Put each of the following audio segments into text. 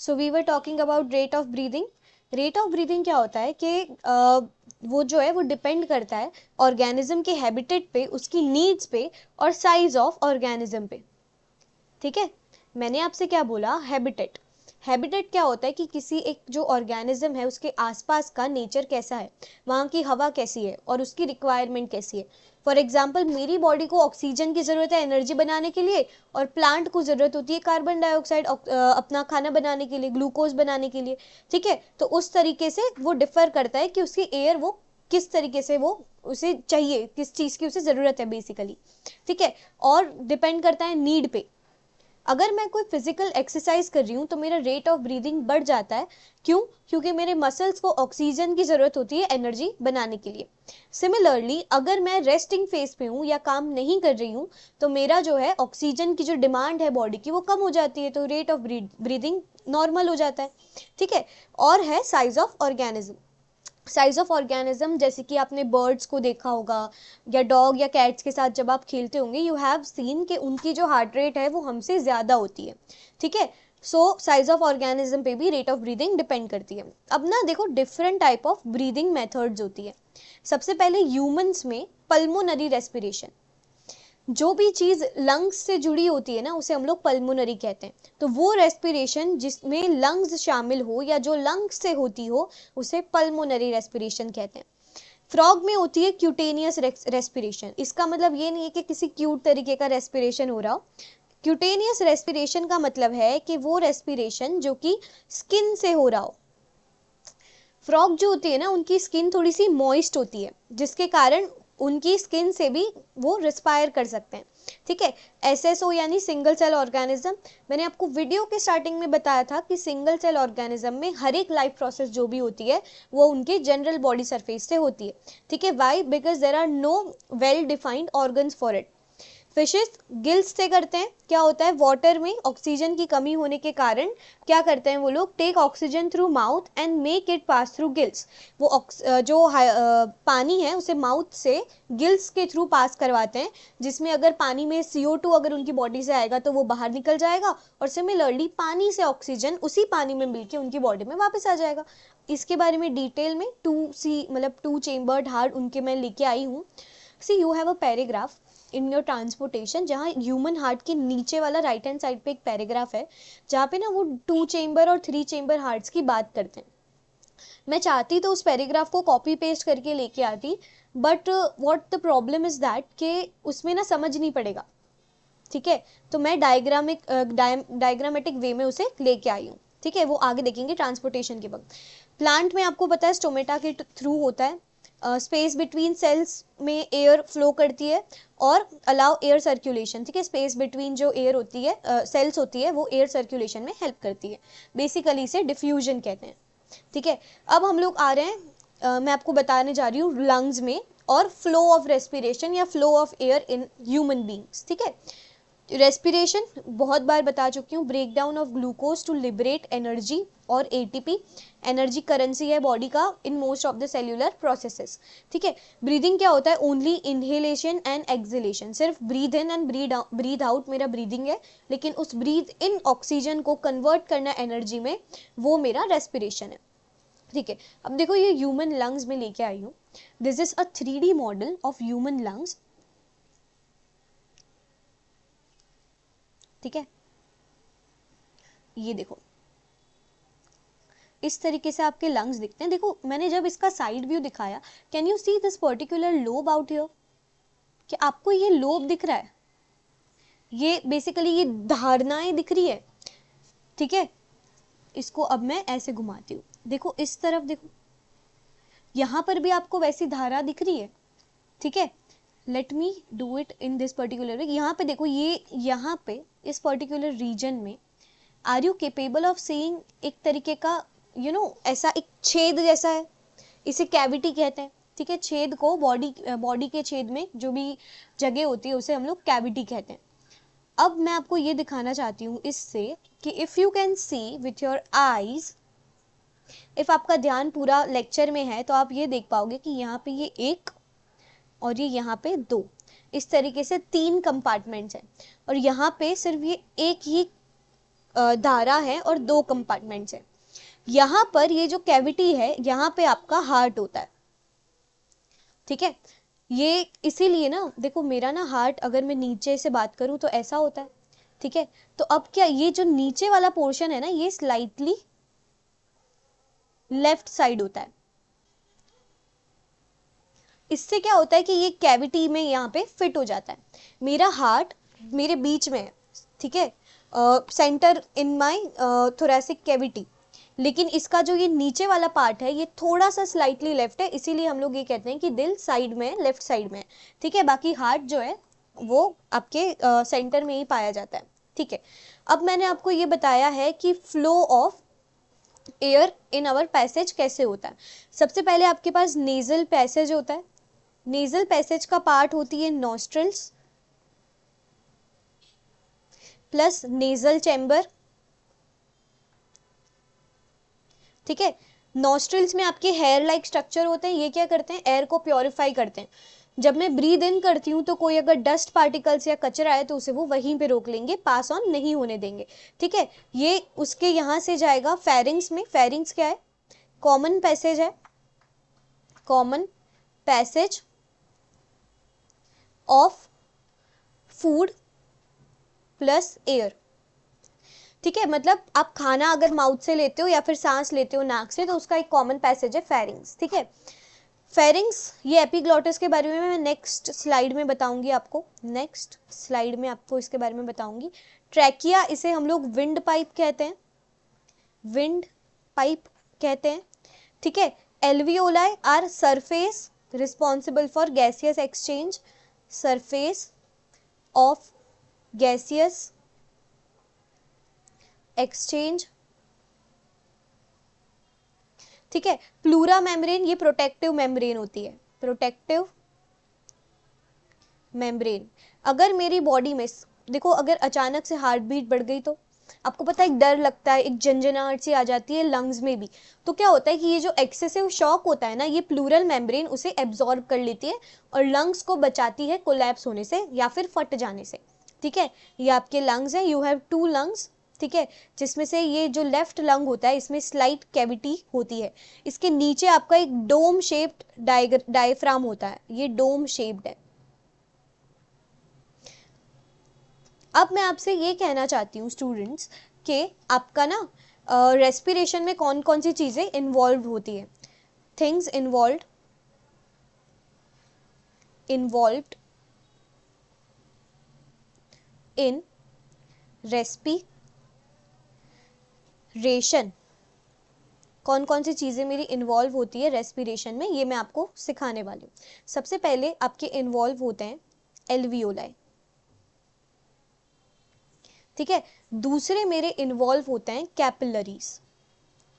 So we were talking about rate of breathing. Rate of breathing क्या होता है कि वो जो है वो डिपेंड करता है ऑर्गेनिज्म के हैबिटेट पे, उसकी नीड्स पे और साइज ऑफ ऑर्गेनिज्म पे। ठीक है, मैंने आपसे क्या बोला, हैबिटेट। हैबिटेट क्या होता है कि किसी एक जो ऑर्गेनिज्म है उसके आसपास का नेचर कैसा है, वहाँ की हवा कैसी है और उसकी रिक्वायरमेंट कैसी है। फॉर एग्जाम्पल मेरी बॉडी को ऑक्सीजन की ज़रूरत है एनर्जी बनाने के लिए, और प्लांट को ज़रूरत होती है कार्बन डाइऑक्साइड अपना खाना बनाने के लिए, ग्लूकोज बनाने के लिए। ठीक है, तो उस तरीके से वो डिफर करता है कि उसकी एयर वो किस तरीके से वो उसे चाहिए, किस चीज़ की उसे ज़रूरत है बेसिकली। ठीक है, और डिपेंड करता है नीड पे। अगर मैं कोई फिजिकल एक्सरसाइज कर रही हूँ तो मेरा रेट ऑफ ब्रीदिंग बढ़ जाता है। क्यों? क्योंकि मेरे मसल्स को ऑक्सीजन की जरूरत होती है एनर्जी बनाने के लिए। सिमिलरली अगर मैं रेस्टिंग फेज पे हूँ या काम नहीं कर रही हूँ तो मेरा जो है ऑक्सीजन की जो डिमांड है बॉडी की वो कम हो जाती है, तो रेट ऑफ ब्रीदिंग नॉर्मल हो जाता है। ठीक है, और है size of organism. Size of organism जैसे कि आपने बर्ड्स को देखा होगा या डॉग या कैट्स के साथ जब आप खेलते होंगे, यू हैव सीन कि उनकी जो हार्ट रेट है वो हमसे ज़्यादा होती है। ठीक है, सो साइज ऑफ ऑर्गेनिज्म पे भी रेट ऑफ ब्रीदिंग डिपेंड करती है। अब ना देखो, different type of breathing methods होती है। सबसे पहले ह्यूमंस में पल्मोनरी रेस्पिरेशन। जो भी चीज लंग्स से जुड़ी होती है ना उसे हम लोग पल्मोनरी कहते हैं। तो वो रेस्पिरेशन जिसमें लंग्स शामिल हो या जो लंग्स से होती हो उसे पल्मोनरी रेस्पिरेशन कहते हैं। फ्रॉग में होती है क्यूटेनियस रेस्पिरेशन। इसका मतलब ये नहीं है कि किसी क्यूट तरीके का रेस्पिरेशन हो रहा हो। क्यूटेनियस रेस्पिरेशन का मतलब है कि वो रेस्पिरेशन जो कि स्किन से हो रहा हो। फ्रॉग जो होती है ना उनकी स्किन थोड़ी सी मॉइस्ट होती है, जिसके कारण उनकी स्किन से भी वो रिस्पायर कर सकते हैं। ठीक है, एसएसओ यानी सिंगल सेल ऑर्गेनिज्म। मैंने आपको वीडियो के स्टार्टिंग में बताया था कि सिंगल सेल ऑर्गेनिज्म में हर एक लाइफ प्रोसेस जो भी होती है वो उनके जनरल बॉडी सरफेस से होती है। ठीक है, why? Because there are no well defined organs for it. Fishes gills से करते हैं। क्या होता है, वाटर में ऑक्सीजन की कमी होने के कारण क्या करते हैं वो लोग, take oxygen through mouth and make it pass through gills. वो जो पानी है उसे माउथ से गिल्स के थ्रू पास करवाते हैं, जिसमें अगर पानी में CO2 अगर उनकी बॉडी से आएगा तो वो बाहर निकल जाएगा, और सिमिलरली पानी से ऑक्सीजन उसी पानी में मिलके उनकी बॉडी में वापस आ जाएगा। इसके बारे में डिटेल में 2C मतलब 2 चेम्बर्ड हार्ट उनके मैं लेके आई हूँ। See you have a paragraph in your transportation, जहाँ ह्यूमन हार्ट के नीचे वाला राइट हैंड साइड पे एक पैराग्राफ है जहाँ पे ना वो 2 चेम्बर और 3 चेम्बर हार्ट्स की बात करते हैं। मैं चाहती तो उस पैराग्राफ को कॉपी पेस्ट करके लेके आती, but what the problem is that कि उसमें ना समझ नहीं पड़ेगा। ठीक है, तो मैं डायग्रामेटिक वे में उसे लेके आई हूँ। ठीक है, वो आगे देखेंगे ट्रांसपोर्टेशन के वक्त। प्लांट में आपको पता है स्टोमेटा के थ्रू होता है। स्पेस बिटवीन सेल्स में एयर फ्लो करती है और अलाउ एयर सर्कुलेशन। ठीक है, स्पेस बिटवीन जो एयर होती है सेल्स होती है वो एयर सर्कुलेशन में हेल्प करती है। बेसिकली इसे डिफ्यूजन कहते हैं। ठीक है, अब हम लोग आ रहे हैं मैं आपको बताने जा रही हूँ लंग्स में और फ्लो ऑफ रेस्पिरेशन या flow of air in human beings. ठीक है, रेस्पिरेशन बहुत बार बता चुकी हूँ, break down of glucose to liberate energy और ATP। एनर्जी करेंसी है बॉडी का in most of the cellular processes. ठीक है, ब्रीदिंग क्या होता है, ओनली इनहेलेशन एंड एक्सहेलेशन। सिर्फ breathe in and breathe out मेरा ब्रीदिंग है, लेकिन उस ब्रीद इन ऑक्सीजन को कन्वर्ट करना एनर्जी में, वो मेरा रेस्पिरेशन है। ठीक है, अब देखो ये ह्यूमन लंग्स में लेके आई हूँ। This is a 3D model of human lungs. ठीक है, ये देखो इस तरीके से आपके लंग्स दिखते हैं। देखो मैंने जब इसका साइड व्यू दिखाया, can you see this particular lobe out here? कि आपको ये लोब दिख रहा है, ये बेसिकली ये धारनाएं दिख रही है। ठीक है, इसको अब मैं ऐसे घुमाती हूँ, देखो इस तरफ देखो, यहां पर भी आपको वैसी धारा दिख रही है। ठीक है, let me do it in this particular way. यहाँ पे देखो, ये यहाँ पे इस पर्टिकुलर रीजन में are you capable of seeing एक तरीके का ऐसा एक छेद जैसा है, इसे कैविटी कहते हैं। ठीक है, छेद को बॉडी के छेद में जो भी जगह होती है उसे हम लोग कैविटी कहते हैं। अब मैं आपको ये दिखाना चाहती हूँ इससे कि if you can see with your eyes, if आपका ध्यान पूरा लेक्चर में है तो आप ये देख पाओगे कि यहाँ पे ये एक और ये यहाँ पे 2, इस तरीके से 3 कंपार्टमेंट्स हैं, और यहाँ पे सिर्फ ये एक ही धारा है और 2 कंपार्टमेंट्स हैं। यहाँ पर ये जो कैविटी है, यहाँ पे आपका हार्ट होता है, ठीक है। ये इसीलिए ना, देखो मेरा ना हार्ट अगर मैं नीचे से बात करूं तो ऐसा होता है, ठीक है। तो अब क्या, ये जो नीचे वाला पोर्शन है ना, ये स्लाइटली लेफ्ट साइड होता है। इससे क्या होता है कि ये कैविटी में यहाँ पे फिट हो जाता है। मेरा हार्ट मेरे बीच में है, ठीक है, centre in my thoracic cavity, लेकिन इसका जो ये नीचे वाला पार्ट है ये थोड़ा सा स्लाइटली लेफ्ट है, इसीलिए हम लोग ये कहते हैं कि दिल साइड में है, लेफ्ट साइड में है, ठीक है। बाकी हार्ट जो है वो आपके सेंटर में ही पाया जाता है, ठीक है। अब मैंने आपको ये बताया है कि flow of air in our passage कैसे होता है। सबसे पहले आपके पास नेजल पैसेज होता है। नेजल पैसेज का पार्ट होती है नॉस्ट्रल्स प्लस नेजल चैम्बर, ठीक है। नॉस्ट्रल्स में आपके हेयर लाइक स्ट्रक्चर होते हैं, ये क्या करते हैं, एयर को प्योरीफाई करते हैं। जब मैं ब्रीद इन करती हूँ तो कोई अगर डस्ट पार्टिकल्स या कचरा है तो उसे वो वहीं पे रोक लेंगे, पास ऑन नहीं होने देंगे, ठीक है। ये उसके यहाँ से जाएगा फेरिंग्स में। फेरिंग्स क्या है, कॉमन पैसेज है, common passage of food plus air, ठीक है। मतलब आप खाना अगर माउथ से लेते हो या फिर सांस लेते हो नाक से, तो उसका एक कॉमन पैसेज है फेरिंग्स, ठीक है। फेरिंग्स, ये एपिग्लॉटिस के बारे में मैं नेक्स्ट स्लाइड में बताऊंगी आपको, नेक्स्ट स्लाइड में आपको इसके बारे में बताऊंगी। ट्रैकिया, इसे हम लोग विंड पाइप कहते हैं, विंड पाइप कहते हैं, ठीक है। Alveoli are surface responsible for gaseous exchange, surface of gaseous exchange, ठीक है। प्लूरा मेम्ब्रेन, ये प्रोटेक्टिव मेम्ब्रेन होती है, प्रोटेक्टिव मेम्ब्रेन। अगर मेरी बॉडी में, देखो अगर अचानक से हार्ट बीट बढ़ गई तो आपको पता है एक डर लगता है, एक झंझनाहट सी आ जाती है लंग्स में भी। तो क्या होता है कि ये जो एक्सेसिव शॉक होता है ना, ये प्लूरल मेम्ब्रेन उसे एब्जॉर्ब कर लेती है और लंग्स को बचाती है कोलैप्स होने से या फिर फट जाने से, ठीक है। ये आपके लंग्स है, यू हैव 2 लंग्स, ठीक है, जिसमें से ये जो लेफ्ट लंग होता है इसमें स्लाइट कैविटी होती है। इसके नीचे आपका एक डोम शेप्ड डायफ्राम होता है, ये डोम शेप्ड है। अब मैं आपसे ये कहना चाहती हूँ स्टूडेंट्स कि आपका ना रेस्पिरेशन में कौन कौन सी चीजें इन्वॉल्व होती है। थिंग्स इन्वॉल्व्ड इन रेस्पिरेशन, कौन कौन सी चीजें मेरी इन्वॉल्व होती है रेस्पिरेशन में, ये मैं आपको सिखाने वाली हूँ। सबसे पहले आपके इन्वॉल्व होते हैं एल्वियोलाई, ठीक है। दूसरे मेरे इन्वॉल्व होते हैं कैपिलरीज,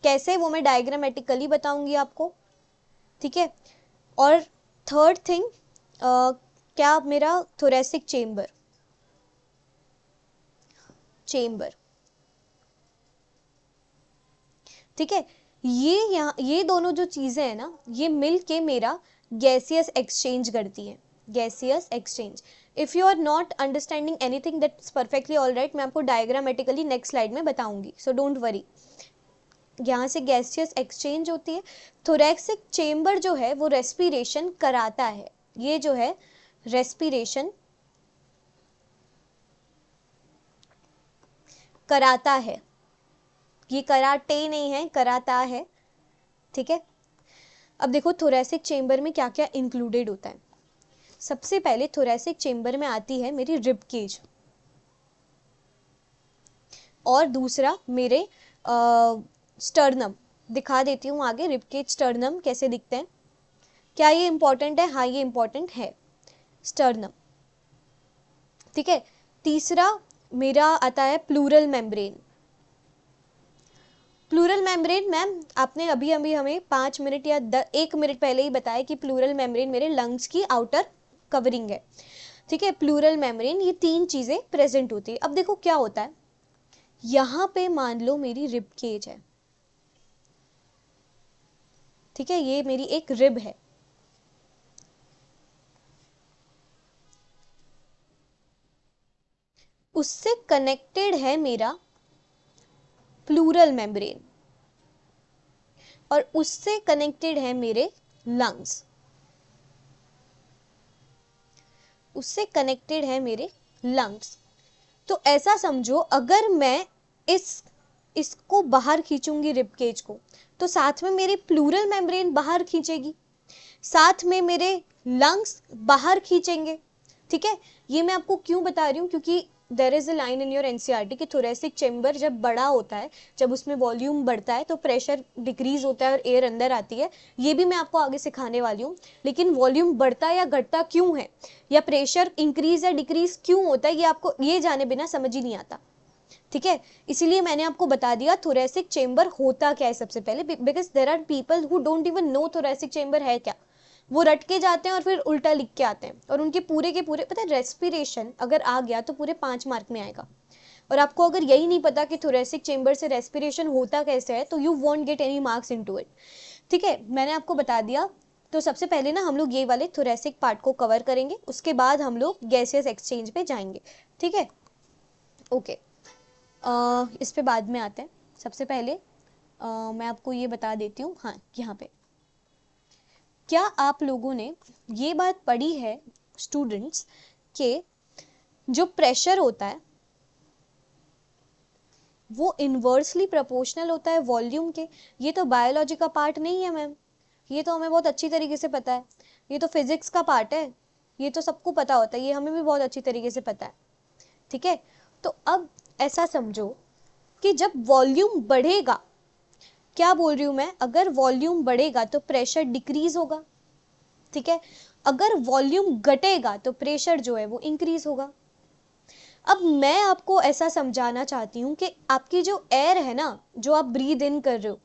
कैसे वो मैं डायग्रामेटिकली बताऊंगी आपको, ठीक है। और थर्ड थिंग क्या, मेरा थोरेसिक चेम्बर, ठीक है। ये दोनों जो चीजें हैं ना, ये मिल के मेरा गैसियस एक्सचेंज करती है, gaseous exchange. If you are not understanding anything that's perfectly all right, मैं आपको डायग्रामेटिकली नेक्स्ट स्लाइड में बताऊंगी, सो डोंट वरी। यहाँ से गैसियस एक्सचेंज होती है। थोरैक्सिक चेम्बर जो है वो रेस्पिरेशन कराता है, ये जो है रेस्पिरेशन कराता है, ये कराटे नहीं है, कराता है, ठीक है। अब देखो थोरैसिक चेम्बर में क्या क्या इंक्लूडेड होता है। सबसे पहले थोरैसिक चेम्बर में आती है मेरी रिब केज, और दूसरा मेरे स्टर्नम, दिखा देती हूँ आगे रिब केज स्टर्नम कैसे दिखते हैं। क्या ये इंपॉर्टेंट है, हाँ ये इंपॉर्टेंट है, स्टर्नम, ठीक है। तीसरा मेरा आता है pleural membrane. Pleural membrane ma'am आपने अभी अभी हमें 5 मिनट या 1 मिनट पहले ही बताया कि प्लूरल मेम्ब्रेन मेरे लंग्स की आउटर कवरिंग है, ठीक है। प्लूरल मेम्ब्रेन, ये 3 चीजें प्रेजेंट होती है। अब देखो क्या होता है, यहां पे मान लो मेरी रिब केज है, ठीक है, ये मेरी एक रिब है, उससे कनेक्टेड है मेरा प्लूरल मेम्ब्रेन और उससे कनेक्टेड है मेरे लंग्स, उससे कनेक्टेड है मेरे लंग्स। तो ऐसा समझो अगर मैं इसको बाहर खींचूंगी रिब केज को, तो साथ में मेरी प्लूरल मेम्ब्रेन बाहर खींचेगी, साथ में मेरे लंग्स बाहर खींचेंगे। ठीक है, ये मैं आपको क्यों बता रही हूँ, क्योंकि there is a line in your NCERT कि थोरेसिक चेंबर जब बड़ा होता है, जब उसमें वॉल्यूम बढ़ता है तो प्रेशर डिक्रीज होता है और एयर अंदर आती है। ये भी मैं आपको आगे सिखाने वाली हूँ, लेकिन वॉल्यूम बढ़ता या घटता क्यों है, या प्रेशर इंक्रीज या डिक्रीज क्यों होता है, ये आपको ये जाने बिना समझ ही नहीं आता। ठीक है, इसीलिए मैंने आपको बता दिया थोरेसिक चेंबर होता क्या है सबसे पहले, because there are people who don't even know thoracic chamber है क्या। वो रट के जाते हैं और फिर उल्टा लिख के आते हैं, और उनके पूरे के पूरे पता है, रेस्पिरेशन अगर आ गया तो पूरे 5 मार्क में आएगा। और आपको अगर यही नहीं पता कि थोरेसिक चेंबर से रेस्पिरेशन होता कैसे है, तो you won't get any marks into it. ठीक है, मैंने आपको बता दिया। तो सबसे पहले ना हम लोग ये वाले थोरेसिक पार्ट को कवर करेंगे, उसके बाद हम लोग गैसियस एक्सचेंज पे जाएंगे। ठीक है, ओके, इस पे बाद में आते हैं। सबसे पहले मैं आपको ये बता देती हूँ, हाँ यहाँ पे, क्या आप लोगों ने ये बात पढ़ी है स्टूडेंट्स के जो प्रेशर होता है वो इनवर्सली प्रोपोर्शनल होता है वॉल्यूम के। ये तो बायोलॉजी का पार्ट नहीं है मैम, ये तो हमें बहुत अच्छी तरीके से पता है, ये तो फिजिक्स का पार्ट है, ये तो सबको पता होता है, ये हमें भी बहुत अच्छी तरीके से पता है। ठीक है, तो अब ऐसा समझो कि जब वॉल्यूम बढ़ेगा, क्या बोल रही हूं मैं, अगर वॉल्यूम बढ़ेगा तो प्रेशर डिक्रीज होगा। ठीक है, अगर वॉल्यूम घटेगा तो प्रेशर जो है वो इंक्रीज होगा। अब मैं आपको ऐसा समझाना चाहती हूँ कि आपकी जो एयर है ना, जो आप ब्रीद इन कर रहे हो,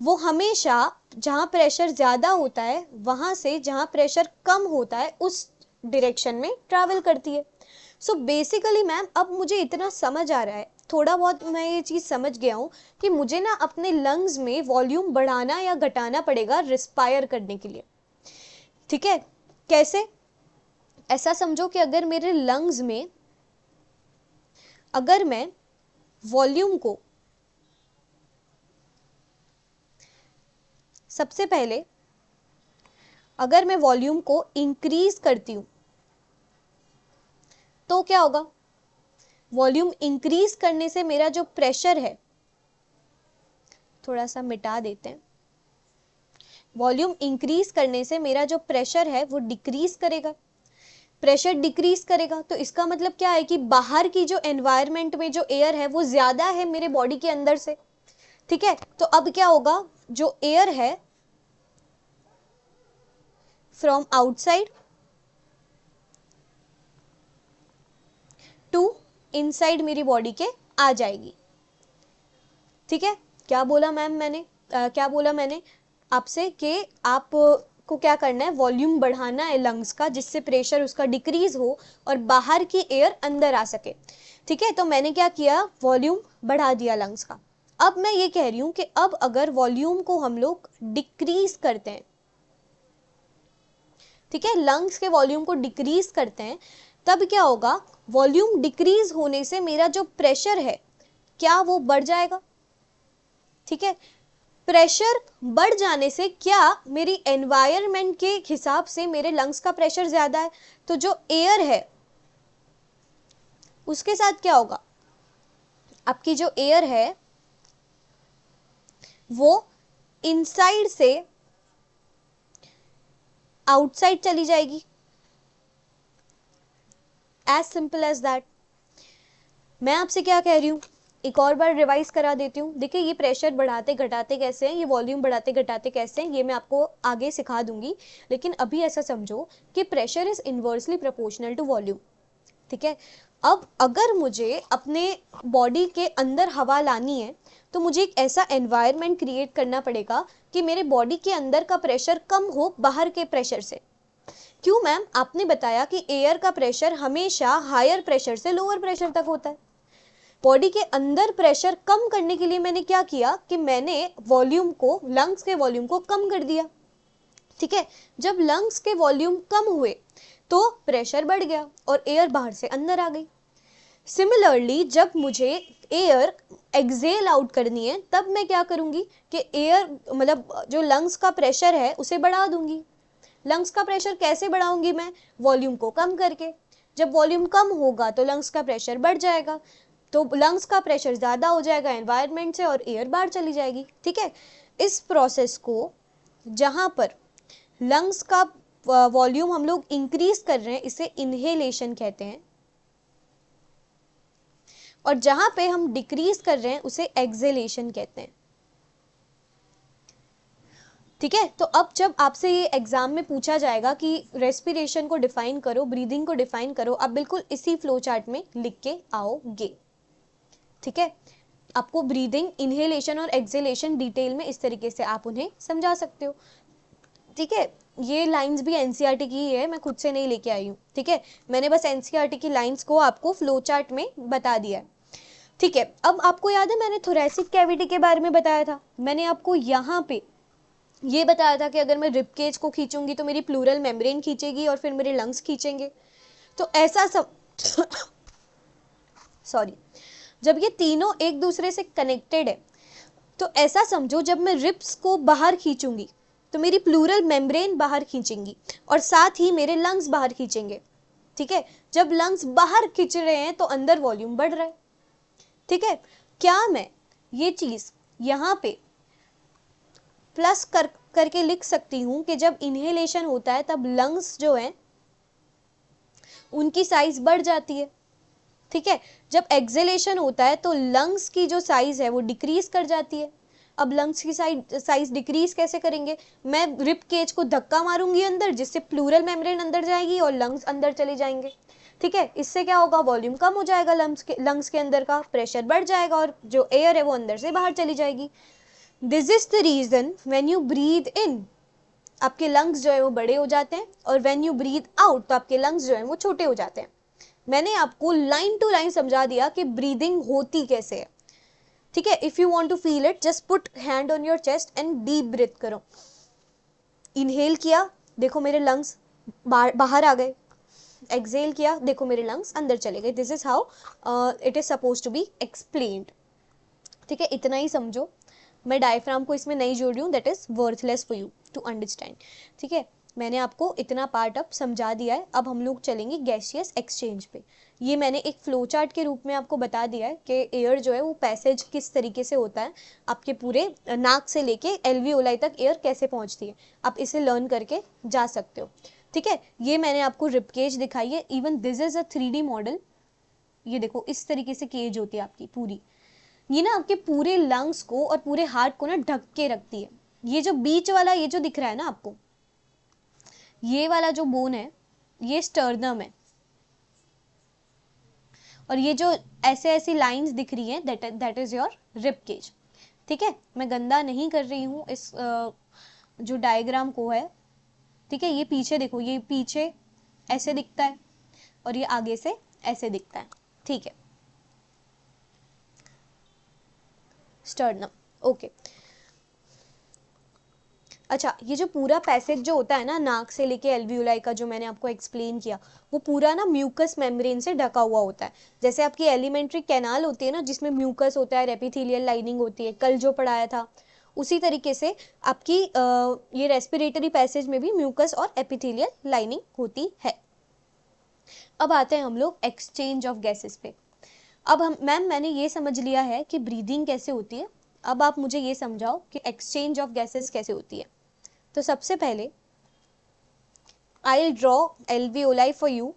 वो हमेशा जहां प्रेशर ज्यादा होता है वहां से जहां प्रेशर कम होता है उस डायरेक्शन में ट्रैवल करती है। सो बेसिकली मैम अब मुझे इतना समझ आ रहा है, थोड़ा बहुत मैं ये चीज समझ गया हूँ कि मुझे ना अपने लंग्स में वॉल्यूम बढ़ाना या घटाना पड़ेगा रिस्पायर करने के लिए। ठीक है, कैसे, ऐसा समझो कि अगर मेरे लंग्स में, अगर मैं वॉल्यूम को, सबसे पहले अगर मैं वॉल्यूम को इंक्रीज करती हूं तो क्या होगा, वॉल्यूम इंक्रीज करने से मेरा जो प्रेशर है, थोड़ा सा मिटा देते हैं, वॉल्यूम इंक्रीज करने से मेरा जो प्रेशर है वो डिक्रीज करेगा, प्रेशर डिक्रीज करेगा। तो इसका मतलब क्या है कि बाहर की जो एनवायरनमेंट में जो एयर है वो ज्यादा है मेरे बॉडी के अंदर से। ठीक है, तो अब क्या होगा, जो एयर है फ्रॉम आउटसाइड टू इनसाइड मेरी बॉडी के आ जाएगी। ठीक है, क्या बोला मैम मैंने, क्या बोला मैंने आपसे कि आप को क्या करना है, वॉल्यूम बढ़ाना है लंग्स का, जिससे प्रेशर उसका डिक्रीज हो और बाहर की एयर अंदर आ सके। ठीक है, तो मैंने क्या किया, वॉल्यूम बढ़ा दिया लंग्स का। अब मैं ये कह रही हूं कि अब अगर वॉल्यूम को हम लोग डिक्रीज करते हैं, ठीक है, लंग्स के वॉल्यूम को डिक्रीज करते हैं, तब क्या होगा, वॉल्यूम डिक्रीज होने से मेरा जो प्रेशर है क्या वो बढ़ जाएगा। ठीक है, प्रेशर बढ़ जाने से क्या मेरी एनवायरनमेंट के हिसाब से मेरे लंग्स का प्रेशर ज्यादा है, तो जो एयर है उसके साथ क्या होगा, आपकी जो एयर है वो इनसाइड से आउटसाइड चली जाएगी। As simple as that. मैं आपसे क्या कह रही हूं, एक और बार रिवाइज करा देती हूँ। देखिए ये प्रेशर बढ़ाते घटाते कैसे हैं, ये वॉल्यूम बढ़ाते घटाते कैसे हैं, ये मैं आपको आगे सिखा दूंगी, लेकिन अभी ऐसा समझो कि pressure is inversely proportional to volume. ठीक है, अब अगर मुझे अपने बॉडी के अंदर हवा लानी है तो मुझे एक ऐसा एनवायरनमेंट क्रिएट करना पड़ेगा कि मेरे बॉडी के अंदर का प्रेशर कम हो बाहर के प्रेशर से। क्यों मैम, आपने बताया कि एयर का प्रेशर हमेशा हायर प्रेशर से लोअर प्रेशर तक होता है। बॉडी के अंदर प्रेशर कम करने के लिए मैंने क्या किया कि मैंने वॉल्यूम को, लंग्स के वॉल्यूम को कम कर दिया। ठीक है, जब लंग्स के वॉल्यूम कम हुए तो प्रेशर बढ़ गया और एयर बाहर से अंदर आ गई। सिमिलरली जब मुझे एयर एक्सेल आउट करनी है, तब मैं क्या करूंगी कि एयर मतलब जो लंग्स का प्रेशर है उसे बढ़ा दूंगी। लंग्स का प्रेशर कैसे बढ़ाऊंगी मैं? वॉल्यूम को कम करके। जब वॉल्यूम कम होगा तो लंग्स का प्रेशर बढ़ जाएगा, तो लंग्स का प्रेशर ज्यादा हो जाएगा एनवायरनमेंट से और एयर बाहर चली जाएगी। ठीक है, इस प्रोसेस को जहां पर लंग्स का वॉल्यूम हम लोग इंक्रीज कर रहे हैं इसे इनहेलेशन कहते हैं, और जहां पे हम डिक्रीज कर रहे हैं उसे एक्सेलेशन कहते हैं। ठीक है, तो अब जब आपसे ये एग्जाम में पूछा जाएगा कि रेस्पिरेशन को डिफाइन करो, ब्रीदिंग को डिफाइन करो, आप बिल्कुल इसी फ्लो चार्ट में लिख के आओगे। ठीक है, आपको ब्रीदिंग, इनहेलेशन और एक्सेलेशन डिटेल में इस तरीके से आप उन्हें समझा सकते हो। ठीक है, ये लाइंस भी एनसीईआरटी की ही है, मैं खुद से नहीं लेके आई हूँ। ठीक है, मैंने बस एनसीईआरटी की लाइंस को आपको फ्लो चार्ट में बता दिया है। ठीक है, अब आपको याद है मैंने थोरेसिक कैविटी के बारे में बताया था। मैंने आपको यहाँ पे ये बताया था कि अगर मैं रिब केज को खींचूंगी तो मेरी प्लूरल मेम्ब्रेन खींचेगी और फिर मेरे लंग्स खींचेंगे। तो ऐसा सब सॉरी, जब ये तीनों एक दूसरे से कनेक्टेड है तो ऐसा समझो, जब मैं रिब्स को बाहर खींचूंगी तो मेरी प्लूरल मेम्ब्रेन बाहर खींचेंगी और साथ ही मेरे लंग्स बाहर खींचेंगे। ठीक है, जब लंग्स बाहर खींच रहे हैं तो अंदर वॉल्यूम बढ़ रहा है। ठीक है, क्या मैं ये चीज यहाँ पे प्लस करके लिख सकती हूं कि जब इनहेलेशन होता है तब लंग्स जो है उनकी साइज बढ़ जाती है। ठीक है, जब एक्सेलेशन होता है तो लंग्स की जो साइज है वो डिक्रीज कर जाती है। अब लंग्स की साइज डिक्रीज कैसे करेंगे? मैं रिब केज को धक्का मारूंगी अंदर, जिससे प्लूरल मेम्ब्रेन अंदर जाएगी और लंग्स अंदर चले जाएंगे। ठीक है, इससे क्या होगा? वॉल्यूम कम हो जाएगा, लंग्स के अंदर का प्रेशर बढ़ जाएगा और जो एयर है वो अंदर से बाहर चली जाएगी। This is the reason when you breathe in आपके लंग्स जो है वो बड़े हो जाते हैं, और व्हेन यू ब्रीथ आउट तो आपके लंग्स जो है वो छोटे हो जाते हैं। मैंने आपको लाइन टू लाइन समझा दिया कि ब्रीदिंग होती कैसे है। ठीक है, if you want to feel it just put hand on your chest and deep breath करो। इनहेल किया, देखो मेरे लंग्स बाहर आ गए। एक्सेल किया, देखो मेरे लंग्स अंदर चले गए। This is how it is suppose to be explained. ठीक है, इतना ही समझो। मैं डायफ्राम को इसमें नहीं जोड़ रही हूँ, that is worthless for you to understand. ठीक है, मैंने आपको इतना पार्ट अब समझा दिया है। अब हम लोग चलेंगे गैसियस एक्सचेंज पे। ये मैंने एक फ्लो चार्ट के रूप में आपको बता दिया है कि एयर जो है वो पैसेज किस तरीके से होता है, आपके पूरे नाक से लेके एल्वियोलाई तक एयर कैसे पहुंचती है। आप इसे लर्न करके जा सकते हो। ठीक है, ये मैंने आपको रिब केज दिखाई है। Even this is a 3D model. ये देखो इस तरीके से केज होती है आपकी पूरी। ये ना आपके पूरे लंग्स को और पूरे हार्ट को ना ढक के रखती है। ये जो बीच वाला ये जो दिख रहा है ना आपको, ये वाला जो बोन है ये स्टर्नम है, और ये जो ऐसे ऐसी लाइंस दिख रही हैं that is your rib cage. ठीक है, मैं गंदा नहीं कर रही हूँ इस जो डायग्राम को है। ठीक है, ये पीछे देखो, ये पीछे ऐसे दिखता है और ये आगे से ऐसे दिखता है। ठीक है, स्टर्नम। ओके, अच्छा, ये जो पूरा पैसेज जो होता है ना नाक से लेके एल्वियोलाई का, जो मैंने आपको एक्सप्लेन किया, वो पूरा ना म्यूकस मेम्ब्रेन से ढका हुआ होता है। जैसे आपकी एलिमेंट्री कैनाल होती है ना जिसमें म्यूकस होता है, एपिथेलियल लाइनिंग होती है, कल जो पढ़ाया था, उसी तरीके से आपकी ये रेस्पिरेटरी पैसेज में भी म्यूकस और एपिथेलियल लाइनिंग होती है। अब आते हैं हम लोग एक्सचेंज ऑफ गैसेस पे। अब हम मैम मैंने ये समझ लिया है कि ब्रीदिंग कैसे होती है, अब आप मुझे ये समझाओ कि एक्सचेंज ऑफ गैसेस कैसे होती है। तो सबसे पहले I will draw alveoli for you.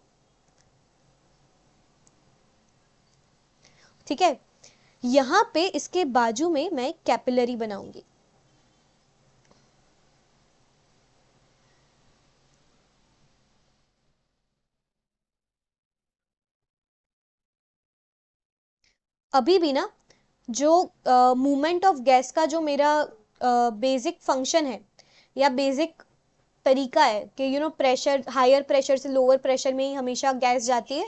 ठीक है, यहां पे इसके बाजू में मैं एक कैपिलरी बनाऊंगी। अभी भी ना जो मूवमेंट ऑफ गैस का जो मेरा बेसिक फंक्शन है या बेसिक तरीका है कि प्रेशर, हायर प्रेशर से लोअर प्रेशर में ही हमेशा गैस जाती है,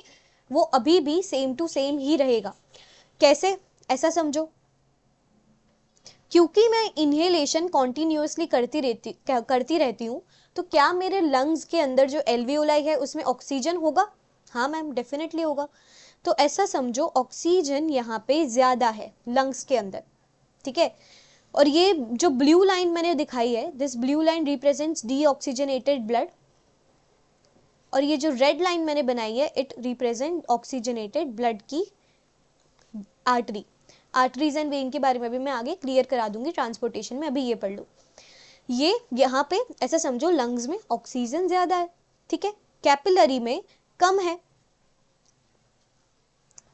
वो अभी भी सेम टू सेम ही रहेगा। कैसे? ऐसा समझो, क्योंकि मैं इनहेलेशन कॉन्टिन्यूसली करती रहती हूँ, तो क्या मेरे लंग्स के अंदर जो एल्वियोलाई है उसमें ऑक्सीजन होगा? हाँ मैम, डेफिनेटली होगा। तो ऐसा समझो ऑक्सीजन यहाँ पे ज्यादा है लंग्स के अंदर, ठीक है। और ये जो ब्लू लाइन मैंने दिखाई है, this blue line represents deoxygenated blood, और ये जो रेड लाइन मैंने बनाई है इट रिप्रेजेंट ऑक्सीजनेटेड ब्लड की आर्टरी। आर्टरीज एंड वेन के बारे में भी मैं आगे क्लियर करा दूंगी ट्रांसपोर्टेशन में, अभी ये पढ़ लो। ये यहाँ पे ऐसा समझो लंग्स में ऑक्सीजन ज्यादा है, ठीक है, कैपिलरी में कम है,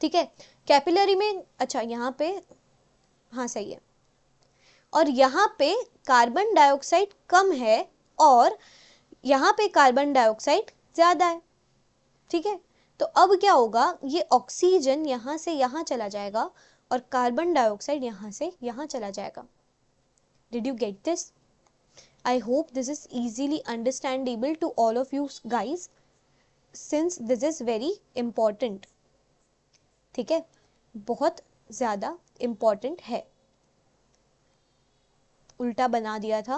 ठीक है। कैपिलरी में, अच्छा यहाँ पे, हाँ सही है, और यहाँ पे कार्बन डाइऑक्साइड कम है और यहाँ पे कार्बन डाइऑक्साइड ज्यादा है, ठीक है। तो अब क्या होगा, ये ऑक्सीजन यहाँ से यहाँ चला जाएगा और कार्बन डाइऑक्साइड यहाँ से यहाँ चला जाएगा। Did you get this? I hope this is easily understandable to all of you guys since this is very important, ठीक है, बहुत ज्यादा important है। उल्टा बना दिया था,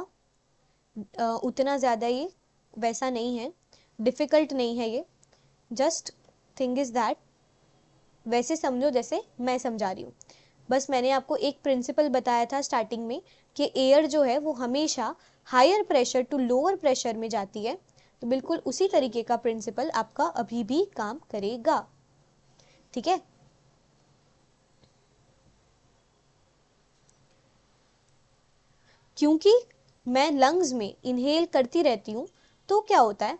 उतना ज्यादा ये वैसा नहीं है, डिफिकल्ट नहीं है ये, जस्ट थिंग इज दैट वैसे समझो जैसे मैं समझा रही हूँ। बस मैंने आपको एक प्रिंसिपल बताया था स्टार्टिंग में कि एयर जो है वो हमेशा higher pressure to lower pressure में जाती है, तो बिल्कुल उसी तरीके का प्रिंसिपल आपका अभी भी काम करेगा, ठीक है। क्योंकि मैं लंग्स में इनहेल करती रहती हूँ तो क्या होता है,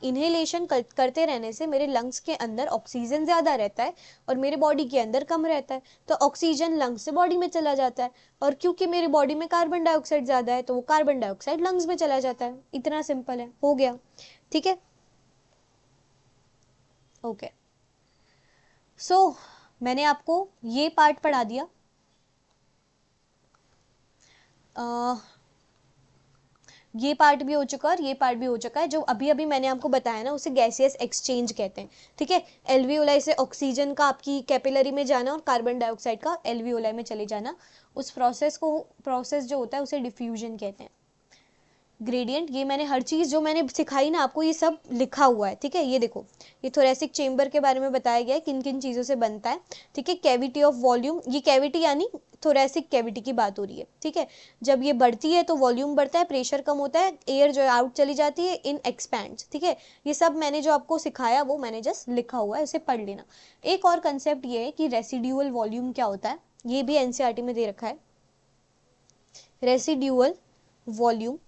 इनहेलेशन करते रहने से मेरे लंग्स के अंदर ऑक्सीजन ज्यादा रहता है और मेरे बॉडी के अंदर कम रहता है, तो ऑक्सीजन लंग्स से बॉडी में चला जाता है, और क्योंकि मेरे बॉडी में कार्बन डाइऑक्साइड ज्यादा है तो वो कार्बन डाइऑक्साइड लंग्स में चला जाता है। इतना सिंपल है, हो गया, ठीक है। ओके, सो मैंने आपको ये पार्ट पढ़ा दिया। ये पार्ट भी हो चुका और ये पार्ट भी हो चुका है। जो अभी अभी मैंने आपको बताया ना उसे गैसियस एक्सचेंज कहते हैं, ठीक है। एल्वियोलाई से ऑक्सीजन का आपकी कैपिलरी में जाना और कार्बन डाइऑक्साइड का एल्वियोलाई में चले जाना, उस प्रोसेस जो होता है उसे डिफ्यूजन कहते हैं। ग्रेडियंट, ये मैंने हर चीज जो मैंने सिखाई ना आपको ये सब लिखा हुआ है, ठीक है। ये देखो, ये थोरेसिक चेंबर के बारे में बताया गया है किन किन चीजों से बनता है, ठीक है। कैविटी ऑफ वॉल्यूम, ये कैविटी यानी थोरेसिक कैविटी की बात हो रही है, ठीक है। जब ये बढ़ती है तो वॉल्यूम बढ़ता है, प्रेशर कम होता है, एयर जो है आउट चली जाती है, इन एक्सपैंड्स, ठीक है। ये सब मैंने जो आपको सिखाया वो मैंने जस्ट लिखा हुआ है, उसे पढ़ लेना। एक और कंसेप्ट ये है कि रेसिड्यूअल वॉल्यूम क्या होता है, ये भी एनसीईआरटी में दे रखा है। रेसिड्यूअल वॉल्यूम,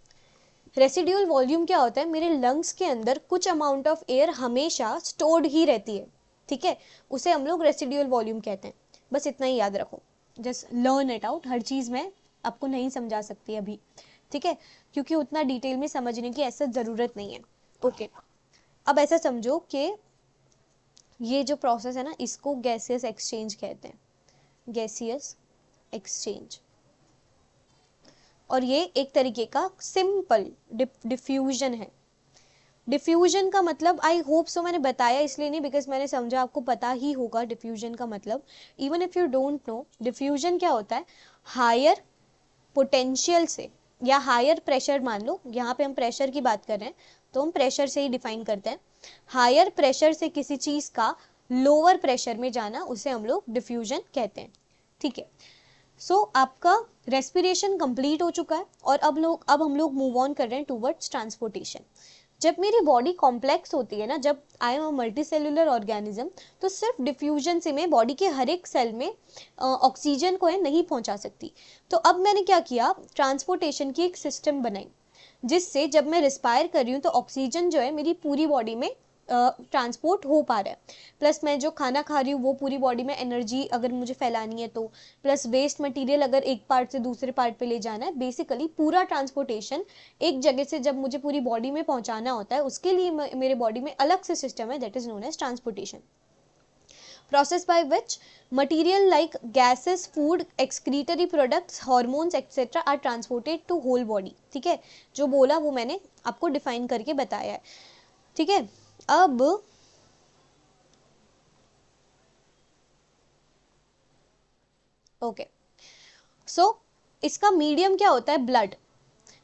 रेसिड्यूअल वॉल्यूम क्या होता है, मेरे लंग्स के अंदर कुछ अमाउंट ऑफ एयर हमेशा स्टोर्ड ही रहती है, ठीक है, उसे हम लोग रेसिड्यूअल वॉल्यूम कहते हैं। बस इतना ही याद रखो, जस्ट लर्न इट आउट। हर चीज मैं आपको नहीं समझा सकती अभी, ठीक है, क्योंकि उतना डिटेल में समझने की ऐसा जरूरत नहीं है। ओके, अब ऐसा समझो कि ये जो प्रोसेस है ना इसको गैसियस एक्सचेंज कहते हैं, गैसियस एक्सचेंज। और ये एक तरीके का सिंपल डिफ्यूजन है। डिफ्यूजन का मतलब आई होप सो मैंने बताया इसलिए नहीं बिकॉज मैंने समझा आपको पता ही होगा डिफ्यूजन का मतलब। Even if you don't know diffusion क्या होता है, हायर पोटेंशियल से या हायर प्रेशर, मान लो यहाँ पे हम प्रेशर की बात कर रहे हैं तो हम प्रेशर से ही डिफाइन करते हैं। हायर प्रेशर से किसी चीज का लोअर प्रेशर में जाना उसे हम लोग डिफ्यूजन कहते हैं, ठीक है। आपका रेस्पिरेशन कंप्लीट हो चुका है और अब हम लोग मूव ऑन कर रहे हैं टूवर्ड्स ट्रांसपोर्टेशन। जब मेरी बॉडी कॉम्प्लेक्स होती है ना, जब I am a multi cellular organism, तो सिर्फ डिफ्यूजन से मैं बॉडी के हर एक सेल में ऑक्सीजन को है नहीं पहुंचा सकती। तो अब मैंने क्या किया, ट्रांसपोर्टेशन की एक सिस्टम बनाई जिससे जब मैं रिस्पायर कर रही हूँ तो ऑक्सीजन जो है मेरी पूरी बॉडी में ट्रांसपोर्ट हो पा रहा है। प्लस मैं जो खाना खा रही हूँ वो पूरी बॉडी में एनर्जी अगर मुझे फैलानी है तो, प्लस वेस्ट मटेरियल अगर एक पार्ट से दूसरे पार्ट पे ले जाना है, बेसिकली पूरा ट्रांसपोर्टेशन एक जगह से जब मुझे पूरी बॉडी में पहुंचाना होता है उसके लिए मेरे बॉडी में अलग से सिस्टम है, that is known as transportation process by which material like gases, food, excretory products, hormones etc are transported to whole body, ठीक है। जो बोला वो मैंने आपको डिफाइन करके बताया है, ठीक है। अब ओके, सो इसका मीडियम क्या होता है, ब्लड।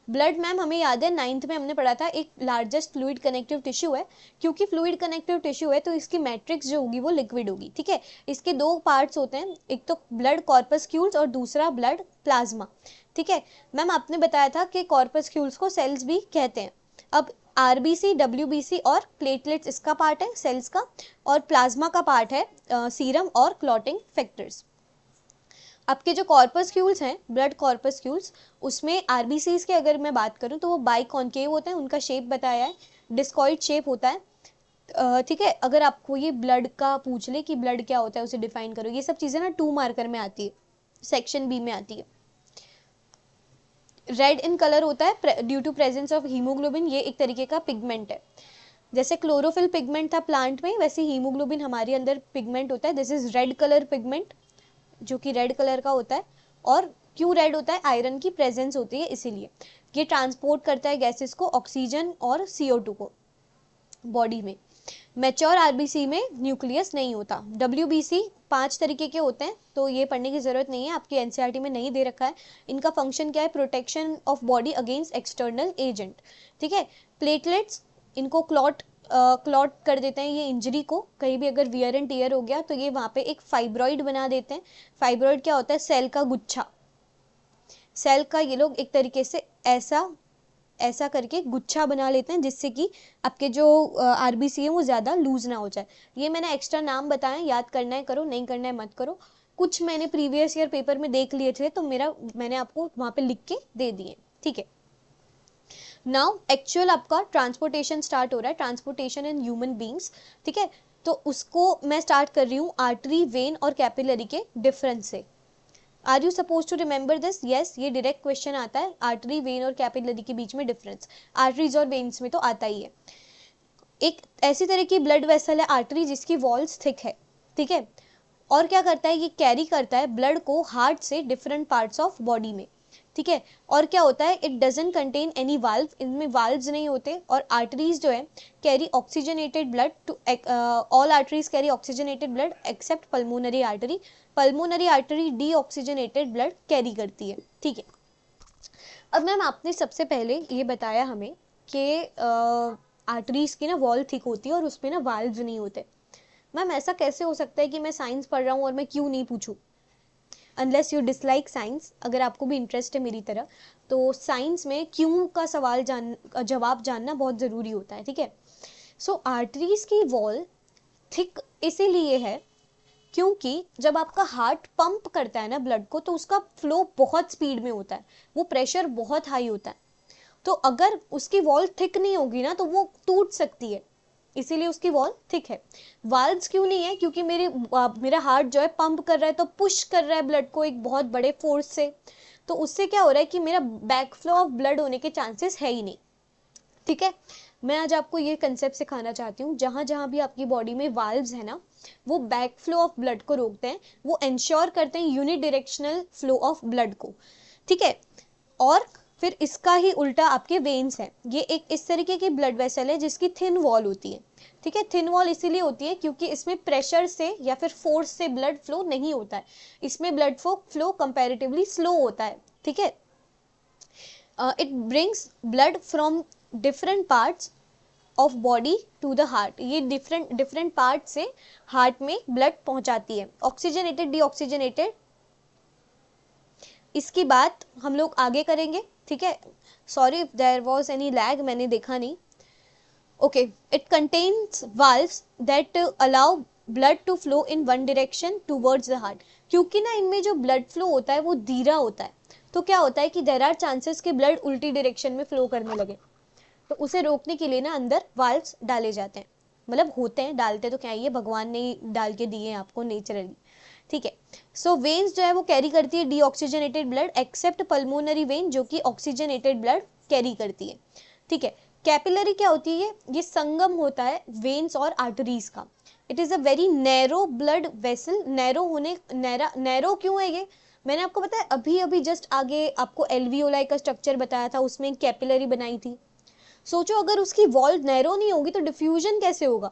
ब्लड मैम हमें याद है 9th में हमने पढ़ा था एक लार्जेस्ट फ्लूइड कनेक्टिव टिश्यू है, क्योंकि फ्लूइड कनेक्टिव टिश्यू है तो इसकी मैट्रिक्स जो होगी वो लिक्विड होगी, ठीक है। इसके दो पार्ट्स होते हैं, एक तो ब्लड कॉर्पस्क्यूल्स और दूसरा ब्लड प्लाज्मा, ठीक है। मैम आपने बताया था कि कॉर्पस्क्यूल्स को सेल्स भी कहते हैं। अब आरबीसी, डब्ल्यूबीसी और प्लेटलेट्स इसका पार्ट है सेल्स का, और प्लाज्मा का पार्ट है सीरम और क्लॉटिंग फैक्टर्स। आपके जो कॉर्पस्क्यूल्स हैं, ब्लड कॉर्पस्क्यूल्स, उसमें आरबीसीज के अगर मैं बात करूं तो वो बाइकॉन्केव होते हैं, उनका शेप बताया है, डिस्कॉइड शेप होता है, ठीक है। अगर आपको ये ब्लड का पूछ ले कि ब्लड क्या होता है उसे डिफाइन करो, ये सब चीजें ना 2 मार्कर में आती है, सेक्शन बी में आती है। रेड इन कलर होता है due to presence of haemoglobin, ये एक तरीके का पिगमेंट है। जैसे क्लोरोफिल पिगमेंट था प्लांट में, वैसे हीमोग्लोबिन हमारे अंदर पिगमेंट होता है, this is red colour pigment, जो कि रेड कलर का होता है। और क्यों रेड होता है? आयरन की प्रेजेंस होती है इसीलिए। ये ट्रांसपोर्ट करता है गैसेस को, ऑक्सीजन और CO2 को बॉडी में। मैच्योर आरबीसी में न्यूक्लियस नहीं होता। डब्ल्यूबीसी 5 तरीके के होते हैं, तो ये पढ़ने की जरूरत नहीं है, आपकी एनसीईआरटी में नहीं दे रखा है। इनका फंक्शन क्या है? Protection of body against external agent, ठीक है। प्लेटलेट्स, इनको क्लॉट कर देते हैं, ये इंजरी को कहीं भी अगर वियर एंड टियर हो गया तो ये वहां पे एक फाइब्रॉइड बना देते हैं। फाइब्रॉइड क्या होता है? सेल का गुच्छा, सेल का ये लोग एक तरीके से ऐसा करके गुच्छा बना लेते हैं, जिससे कि आपके जो आरबीसी है वो ज्यादा लूज ना हो जाए। ये मैंने एक्स्ट्रा नाम बताया, याद करना है करो, नहीं करना है मत करो। कुछ मैंने प्रीवियस ईयर पेपर में देख लिए थे तो मैंने आपको वहां पे लिख के दे दिए, ठीक है। नाउ एक्चुअल आपका ट्रांसपोर्टेशन स्टार्ट हो रहा है, ट्रांसपोर्टेशन इन ह्यूमन बींग्स, ठीक है। तो उसको मैं स्टार्ट कर रही हूँ आर्टरी, वेन और कैपिलरी के डिफरेंस से। Are you suppose to remember this? Yes, ये डायरेक्ट क्वेश्चन आता है, आर्टरी, वेन और कैपिलरी के बीच में डिफरेंस। आर्टरीज और वेन्स में तो आता ही है। एक ऐसी तरह की ब्लड वेसल है आर्टरी जिसकी वॉल्स थिक है, ठीक है। और क्या करता है? ये कैरी करता है ब्लड को हार्ट से डिफरेंट पार्ट्स ऑफ बॉडी में, ठीक है। और क्या होता है? It doesn't contain any valve, इनमें वाल्व्स नहीं होते। और आर्टरीज जो है carry oxygenated blood to all arteries carry oxygenated blood except pulmonary artery. Pulmonary artery deoxygenated blood carry करती है, ठीक है। अब मैम आपने सबसे पहले ये बताया हमें कि आर्टरीज की ना वॉल थिक होती है और उसमें ना वाल्व्स नहीं होते। मैम ऐसा कैसे हो सकता है कि मैं साइंस पढ़ रहा हूँ और मैं क्यों नहीं पूछूं? अनलेस यू डिसलाइक साइंस, अगर आपको भी इंटरेस्ट है मेरी तरह, तो साइंस में क्यों का जवाब जानना बहुत ज़रूरी होता है, ठीक है। सो आर्टरीज की वॉल थिक इसीलिए है क्योंकि जब आपका हार्ट पंप करता है ना ब्लड को, तो उसका फ्लो बहुत स्पीड में होता है, वो प्रेशर बहुत हाई होता है। तो अगर उसकी वॉल थिक नहीं होगी ना तो वो टूट सकती है, इसीलिए उसकी वॉल थिक है। वाल्व्स क्यों नहीं है? क्योंकि मेरा हार्ट जो है पंप कर रहा है, तो पुश कर रहा है ब्लड को एक बहुत बड़े फोर्स से, तो उससे क्या हो रहा है कि मेरा बैक फ्लो ऑफ ब्लड होने के चांसेस है ही नहीं, ठीक है। मैं आज आपको ये कंसेप्ट सिखाना चाहती हूँ, जहां जहां भी आपकी बॉडी में वाल्व्स है ना, वो बैक फ्लो ऑफ ब्लड को रोकते हैं, वो इंश्योर करते हैं unidirectional flow of blood को, ठीक है। और फिर इसका ही उल्टा आपके वेन्स हैं। ये एक इस तरीके की ब्लड वेसल है जिसकी थिन वॉल होती है, ठीक है। थिन वॉल इसीलिए होती है क्योंकि इसमें प्रेशर से या फिर फोर्स से ब्लड फ्लो नहीं होता है, इसमें ब्लड फ्लो कंपैरेटिवली स्लो होता है, ठीक है। It brings blood from different parts of body to the heart. ये डिफरेंट पार्ट से हार्ट में ब्लड पहुंचाती है, ऑक्सीजनेटेड डीऑक्सीजनेटेड। इसकी बात हम लोग आगे करेंगे, ठीक है। Sorry if there was any lag, मैंने देखा नहीं। Okay, it contains valves that allow blood to flow in one direction towards the heart. क्योंकि ना इनमें जो ब्लड फ्लो होता है वो धीरा होता है, तो क्या होता है कि देयर आर चांसेस कि ब्लड उल्टी डायरेक्शन में फ्लो करने लगे, तो उसे रोकने के लिए ना अंदर वाल्व्स डाले जाते हैं, मतलब होते हैं, डालते तो क्या है, ये भगवान ने डाल के दिए हैं आपको नेचुरली, ठीक है। सो वेन्स जो है वो कैरी करती है deoxygenated blood except pulmonary vein जो कि ऑक्सीजनेटेड ब्लड कैरी करती है, ठीक है। कैपिलरी क्या होती है? ये संगम होता है वेन्स और आर्टरीज का। It is a very narrow blood vessel. Narrow क्यों है ये? मैंने आपको बताया अभी जस्ट आगे आपको एल्वियोलाई का स्ट्रक्चर बताया था, उसमें कैपिलरी बनाई थी। सोचो अगर उसकी वॉल नैरो नहीं होगी तो डिफ्यूजन कैसे होगा?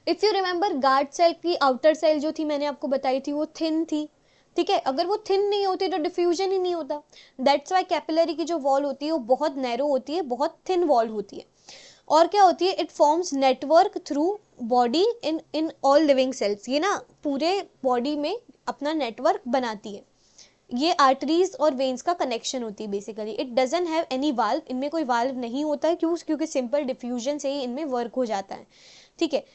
If you remember guard cell की आउटर सेल जो थी मैंने आपको बताई थी वो थिन थी, ठीक है, अगर वो थिन नहीं होती तो डिफ्यूजन ही नहीं होता। दैट्स वाई कैपिलरी की जो वॉल होती है वो बहुत नैरो होती है, बहुत थिन वॉल होती है। और क्या होती है, it forms network through body in in all living cells. ये ना पूरे बॉडी में अपना नेटवर्क बनाती है। ये आर्टरीज और वेन्स का कनेक्शन होती है basically. It doesn't have any valve, इनमें कोई वाल्व नहीं होता है। क्यों? क्योंकि सिंपल डिफ्यूजन से ही इनमें वर्क हो जाता है। ठीक है,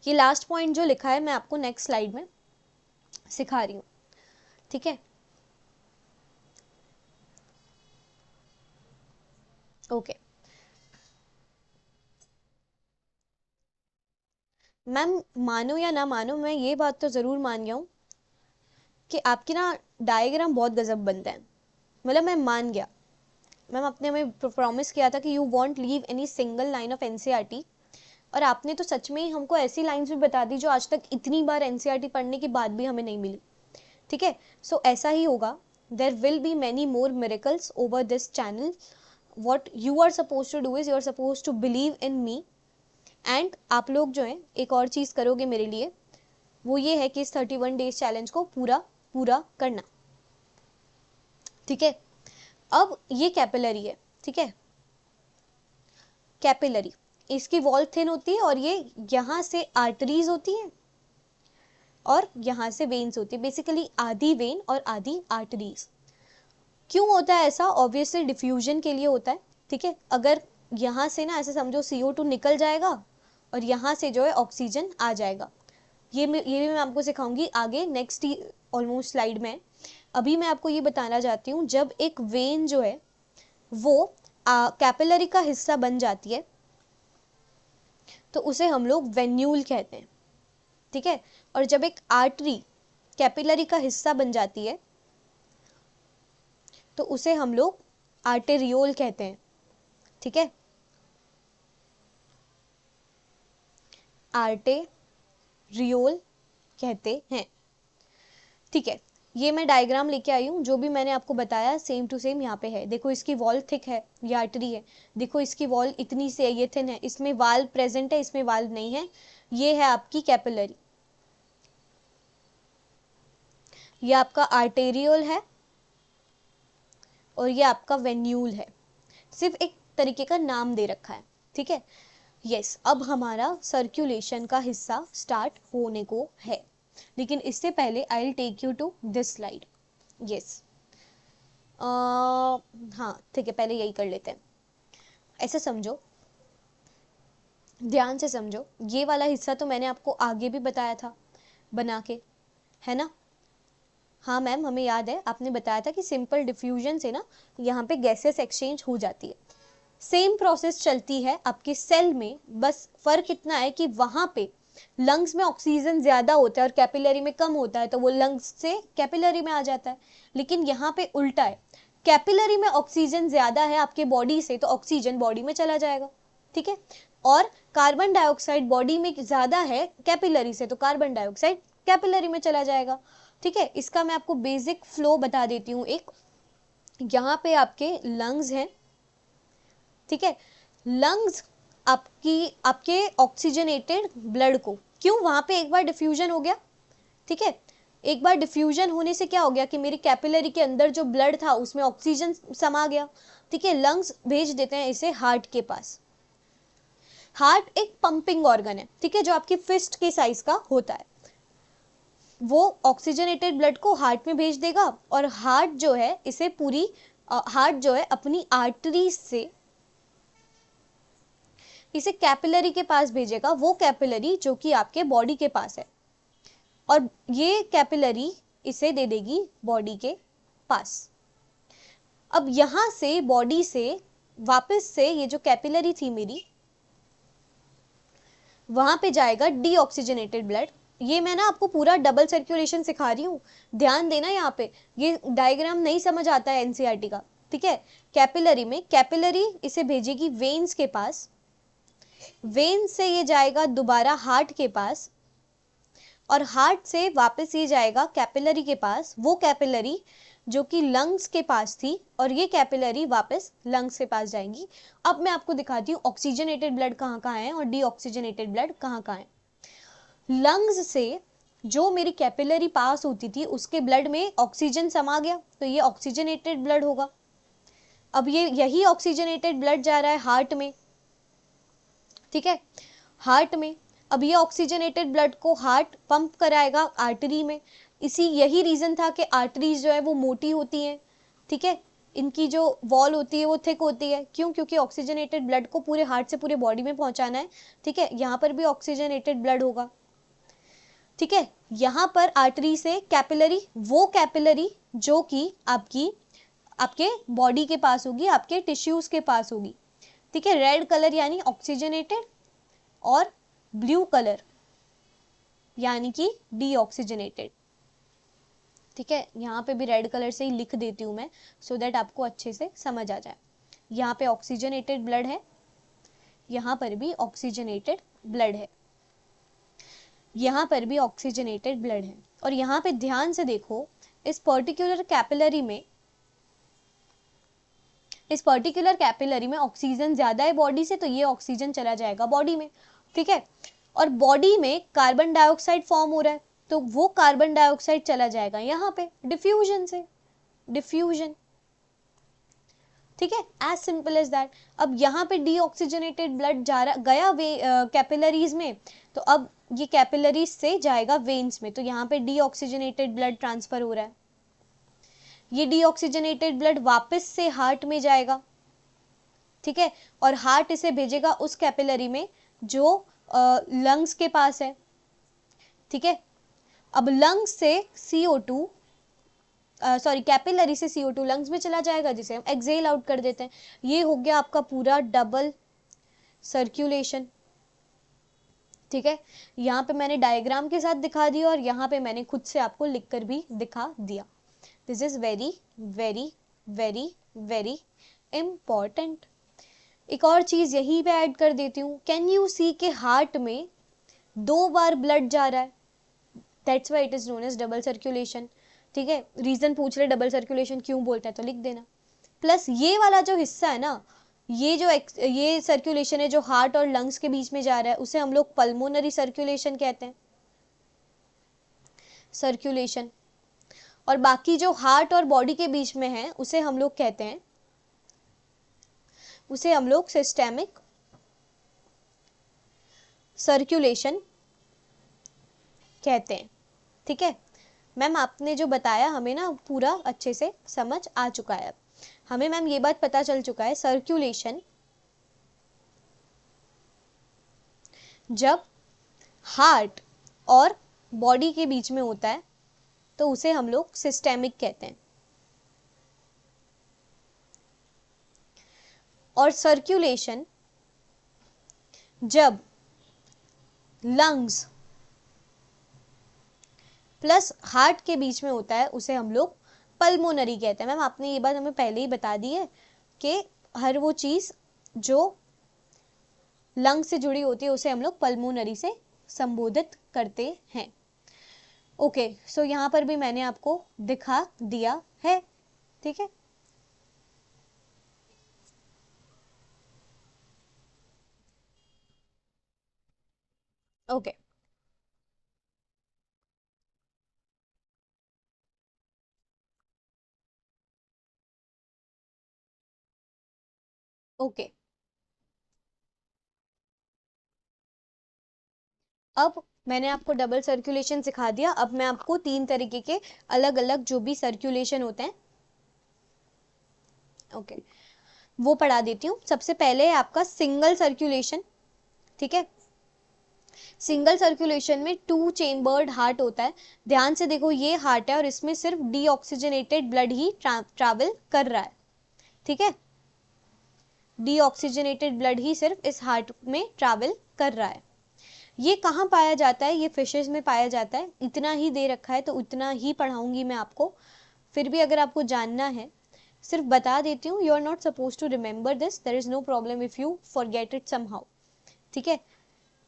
ये लास्ट पॉइंट जो लिखा है मैं आपको नेक्स्ट स्लाइड में सिखा रही हूँ। ठीक है, ओके मैम, मानो या ना मानो, मैं ये बात तो जरूर मान गया हूँ कि आपकी ना डायग्राम बहुत गजब बनता है। मतलब मैं मान गया। मैम आपने हमें प्रॉमिस किया था कि you want leave any single line of NCERT, और आपने तो सच में ही हमको ऐसी लाइंस भी बता दी जो आज तक इतनी बार एनसीईआरटी पढ़ने के बाद भी हमें नहीं मिली। ठीक है, सो ऐसा ही होगा। There will be many more miracles over this channel. What you are suppose to do is you are suppose to believe in me, and आप लोग जो है एक और चीज करोगे मेरे लिए, वो ये है कि इस 31 डेज चैलेंज को पूरा पूरा करना। ठीक है, अब ये कैपिलरी है। ठीक है, कैपिलरी, इसकी वॉल थिन होती है और ये यहां से आर्टरीज होती है और यहां से वेन्स होती है। बेसिकली आधी वेन और आधी आर्टरीज। क्यों होता है ऐसा? ऑब्वियसली डिफ्यूजन के लिए होता है। ठीक है, अगर यहां से ना ऐसे समझो CO2 निकल जाएगा और यहां से जो है ऑक्सीजन आ जाएगा। ये भी मैं आपको सिखाऊंगी आगे नेक्स्ट ऑलमोस्ट स्लाइड में। अभी मैं आपको ये बताना चाहती हूँ, जब एक वेन जो है वो कैपिलरी का हिस्सा बन जाती है तो उसे हम लोग वेन्यूल कहते हैं। ठीक है, और जब एक आर्टरी कैपिलरी का हिस्सा बन जाती है तो उसे हम लोग आर्टेरियोल कहते हैं। ठीक है, आर्टेरियोल कहते हैं। ठीक है, ये मैं डायग्राम लेके आई हूँ, जो भी मैंने आपको बताया सेम टू सेम यहाँ पे है। देखो इसकी वॉल थिक है, ये आर्टरी है। देखो इसकी वॉल इतनी सी है, ये थिन है। इसमें वाल्व प्रेजेंट है, इसमें वाल्व नहीं है। ये है आपकी कैपिलरी, ये आपका आर्टेरियोल है और ये आपका वेन्यूल है। सिर्फ एक तरीके का नाम दे रखा है। ठीक है, यस, अब हमारा सर्कुलेशन का हिस्सा स्टार्ट होने को है, लेकिन इससे पहले I will take you to this slide. Yes, हाँ ठीक है, पहले यही कर लेते हैं। ऐसे समझो, ध्यान से समझो, ये वाला हिस्सा तो मैंने आपको आगे भी बताया था बना के, है ना? हाँ मैम, हमें याद है, आपने बताया था कि सिंपल डिफ्यूजन से ना यहाँ पे गैसेस एक्सचेंज हो जाती है। सेम प्रोसेस चलती है आपके सेल में, बस फर्क इतना है कि वहां पे लंग्स में ऑक्सीजन ज्यादा होता है और कैपिलरी में कम होता है, तो वो लंग्स से कैपिलरी में आ जाता है। लेकिन यहाँ पे उल्टा है, कैपिलरी में ऑक्सीजन ज्यादा है आपके बॉडी से, तो ऑक्सीजन बॉडी में चला जाएगा। ठीक है, और कार्बन डाइऑक्साइड बॉडी में ज्यादा है कैपिलरी से, तो कार्बन डाइऑक्साइड कैपिलरी में चला जाएगा। ठीक है, इसका मैं आपको बेसिक फ्लो बता देती हूँ। एक यहाँ पे आपके लंग्स हैं। ठीक है, लंग्स आपके ऑक्सीजनेटेड ब्लड को, क्यों? वहां पे एक बार डिफ्यूजन हो गया। ठीक है, एक बार डिफ्यूजन होने से क्या हो गया कि मेरी कैपिलरी के अंदर जो ब्लड था उसमें ऑक्सीजन समा गया। ठीक है, लंग्स भेज देते हैं इसे हार्ट के पास। हार्ट एक पंपिंग ऑर्गन है, ठीक है, जो आपकी फिस्ट के साइज का होता है। वो ऑक्सीजनेटेड ब्लड को हार्ट में भेज देगा और हार्ट जो है इसे पूरी हार्ट जो है अपनी आर्टरी से इसे कैपिलरी के पास भेजेगा, वो कैपिलरी जो कि आपके बॉडी के पास है, और ये कैपिलरी इसे दे देगी बॉडी के पास। अब यहां से बॉडी से वापस से ये जो कैपिलरी थी मेरी, वहां पे जाएगा डीऑक्सीजनेटेड ब्लड। ये मैं ना आपको पूरा डबल सर्कुलेशन सिखा रही हूँ, ध्यान देना यहाँ पे। ये डायग्राम नहीं समझ आता है एनसीईआरटी का। ठीक है, कैपिलरी में कैपिलरी इसे भेजेगी वेन्स के पास, वेन से ये जाएगा दोबारा हार्ट के पास, और हार्ट से वापस ये जाएगा कैपिलरी के पास, वो कैपिलरी जो कि लंग्स के पास थी, और ये कैपिलरी वापस लंग्स के पास जाएंगी। अब मैं आपको दिखाती हूँ ऑक्सीजनेटेड ब्लड कहाँ कहाँ है और डीऑक्सीजनेटेड ब्लड कहाँ कहाँ है। लंग्स से जो मेरी कैपिलरी पास होती थी उसके ब्लड में ऑक्सीजन समा गया, तो ये ऑक्सीजनेटेड ब्लड होगा। अब ये यही ऑक्सीजनेटेड ब्लड जा रहा है हार्ट में, ठीक है, हार्ट में। अब ये ऑक्सीजनेटेड ब्लड को हार्ट पंप कराएगा आर्टरी में। यही रीजन था कि आर्टरीज जो है वो मोटी होती हैं, ठीक है, इनकी जो वॉल होती है वो थिक होती है। क्यों? क्योंकि ऑक्सीजनेटेड ब्लड को पूरे हार्ट से पूरे बॉडी में पहुंचाना है, ठीक है। यहाँ पर भी ऑक्सीजनेटेड ब्लड होगा, ठीक है। यहाँ पर आर्टरी से कैपिलरी, वो कैपिलरी जो कि आपके बॉडी के पास होगी, आपके टिश्यूज के पास होगी, ठीक है। रेड कलर यानी ऑक्सीजनेटेड और ब्लू कलर यानी कि डीऑक्सीजनेटेड, ठीक है। यहाँ पे भी रेड कलर से ही लिख देती हूँ मैं, सो दैट आपको अच्छे से समझ आ जाए। यहाँ पे ऑक्सीजनेटेड ब्लड है, यहाँ पर भी ऑक्सीजनेटेड ब्लड है, यहाँ पर भी ऑक्सीजनेटेड ब्लड है। और यहाँ पे ध्यान से देखो, इस पर्टिकुलर कैपिलरी में ऑक्सीजन ज्यादा है बॉडी से, तो ये ऑक्सीजन चला जाएगा बॉडी में, ठीक है। और बॉडी में कार्बन डाइऑक्साइड फॉर्म हो रहा है, तो वो कार्बन डाइऑक्साइड चला जाएगा यहाँ पे डिफ्यूजन से, डिफ्यूजन, ठीक है, एज सिंपल एज दैट। अब यहाँ पे डीऑक्सीजनेटेड ब्लड गया कैपिलरीज में, तो अब ये कैपिलरीज से जाएगा वेन्स में, तो यहाँ पे डीऑक्सीजनेटेड ब्लड ट्रांसफर हो रहा है। ये डीऑक्सीजनेटेड ब्लड वापस से हार्ट में जाएगा, ठीक है, और हार्ट इसे भेजेगा उस कैपिलरी में जो लंग्स के पास है, ठीक है। अब लंग्स से CO2 कैपिलरी से CO2 लंग्स में चला जाएगा, जिसे हम एक्सेल आउट कर देते हैं। ये हो गया आपका पूरा डबल सर्कुलेशन, ठीक है। यहाँ पे मैंने डायग्राम के साथ दिखा दिया और यहाँ पे मैंने खुद से आपको लिखकर भी दिखा दिया। This is very very very very important. एक और चीज यही पे ऐड कर देती हूँ, कैन यू सी के हार्ट में 2 बार ब्लड जा रहा है, that's why it is known as double circulation, ठीक है। रीजन पूछ रहे डबल सर्कुलेशन क्यों बोलते हैं, तो लिख देना। प्लस ये वाला जो हिस्सा है ना, ये सर्कुलेशन है जो हार्ट और लंग्स के बीच में जा रहा है, उसे हम लोग पल्मोनरी सर्कुलेशन कहते हैं, सर्कुलेशन। और बाकी जो हार्ट और बॉडी के बीच में है उसे हम लोग कहते हैं, उसे हम लोग सिस्टेमिक सर्कुलेशन कहते हैं, ठीक है। मैम आपने जो बताया हमें ना पूरा अच्छे से समझ आ चुका है। हमें मैम ये बात पता चल चुका है, सर्कुलेशन जब हार्ट और बॉडी के बीच में होता है तो उसे हम लोग सिस्टेमिक कहते हैं, और सर्कुलेशन जब लंग्स प्लस हार्ट के बीच में होता है उसे हम लोग पल्मोनरी कहते हैं। मैम आपने ये बात हमें पहले ही बता दी है कि हर वो चीज जो लंग से जुड़ी होती है उसे हम लोग पल्मोनरी से संबोधित करते हैं। ओके, सो यहाँ पर भी मैंने आपको दिखा दिया है, ठीक है। Okay, okay. अब मैंने आपको डबल सर्कुलेशन सिखा दिया। अब मैं आपको 3 तरीके के अलग अलग जो भी सर्कुलेशन होते हैं, ओके, वो पढ़ा देती हूँ। सबसे पहले है आपका सिंगल सर्कुलेशन, ठीक है। सिंगल सर्कुलेशन में 2 चेम्बर्ड हार्ट होता है। ध्यान से देखो, ये हार्ट है और इसमें सिर्फ डीऑक्सीजनेटेड ब्लड ही ट्रैवल कर रहा है, ठीक है। डीऑक्सीजनेटेड ब्लड ही सिर्फ इस हार्ट में ट्रैवल कर रहा है। ये कहाँ पाया जाता है? ये फिशेज में पाया जाता है। इतना ही दे रखा है तो उतना ही पढ़ाऊंगी मैं आपको। फिर भी अगर आपको जानना है, सिर्फ बता देती हूँ, you are not suppose to remember this, there is no problem if you forget it somehow, ठीक है।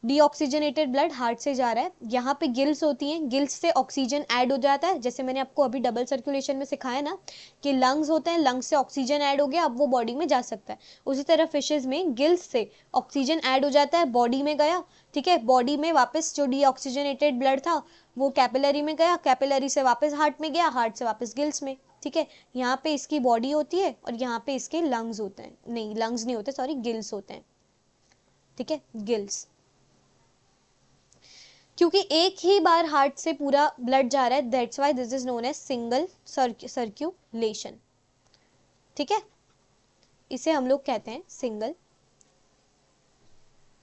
डीऑक्सीजनेटेड ब्लड हार्ट से जा रहा है, यहाँ पे गिल्स होती हैं, गिल्स से ऑक्सीजन ऐड हो जाता है, जैसे मैंने आपको अभी डबल सर्कुलेशन में सिखाया ना कि लंग्स होते हैं, लंग्स से ऑक्सीजन ऐड हो गया, अब वो बॉडी में जा सकता है। उसी तरह फिशेज में गिल्स से ऑक्सीजन ऐड हो जाता है, बॉडी में गया, ठीक है, बॉडी में वापस जो डीऑक्सीजनेटेड ब्लड था वो कैपिलरी में गया, कैपिलरी से वापस हार्ट में गया, हार्ट से वापस गिल्स में, ठीक है। यहाँ पे इसकी बॉडी होती है और यहाँ पे इसके लंग्स होते हैं, नहीं लंग्स नहीं होते, सॉरी गिल्स होते हैं, ठीक है, गिल्स। क्योंकि एक ही बार हार्ट से पूरा ब्लड जा रहा है, that's why this is known as single circulation, ठीक है, इसे हम लोग कहते हैं सिंगल,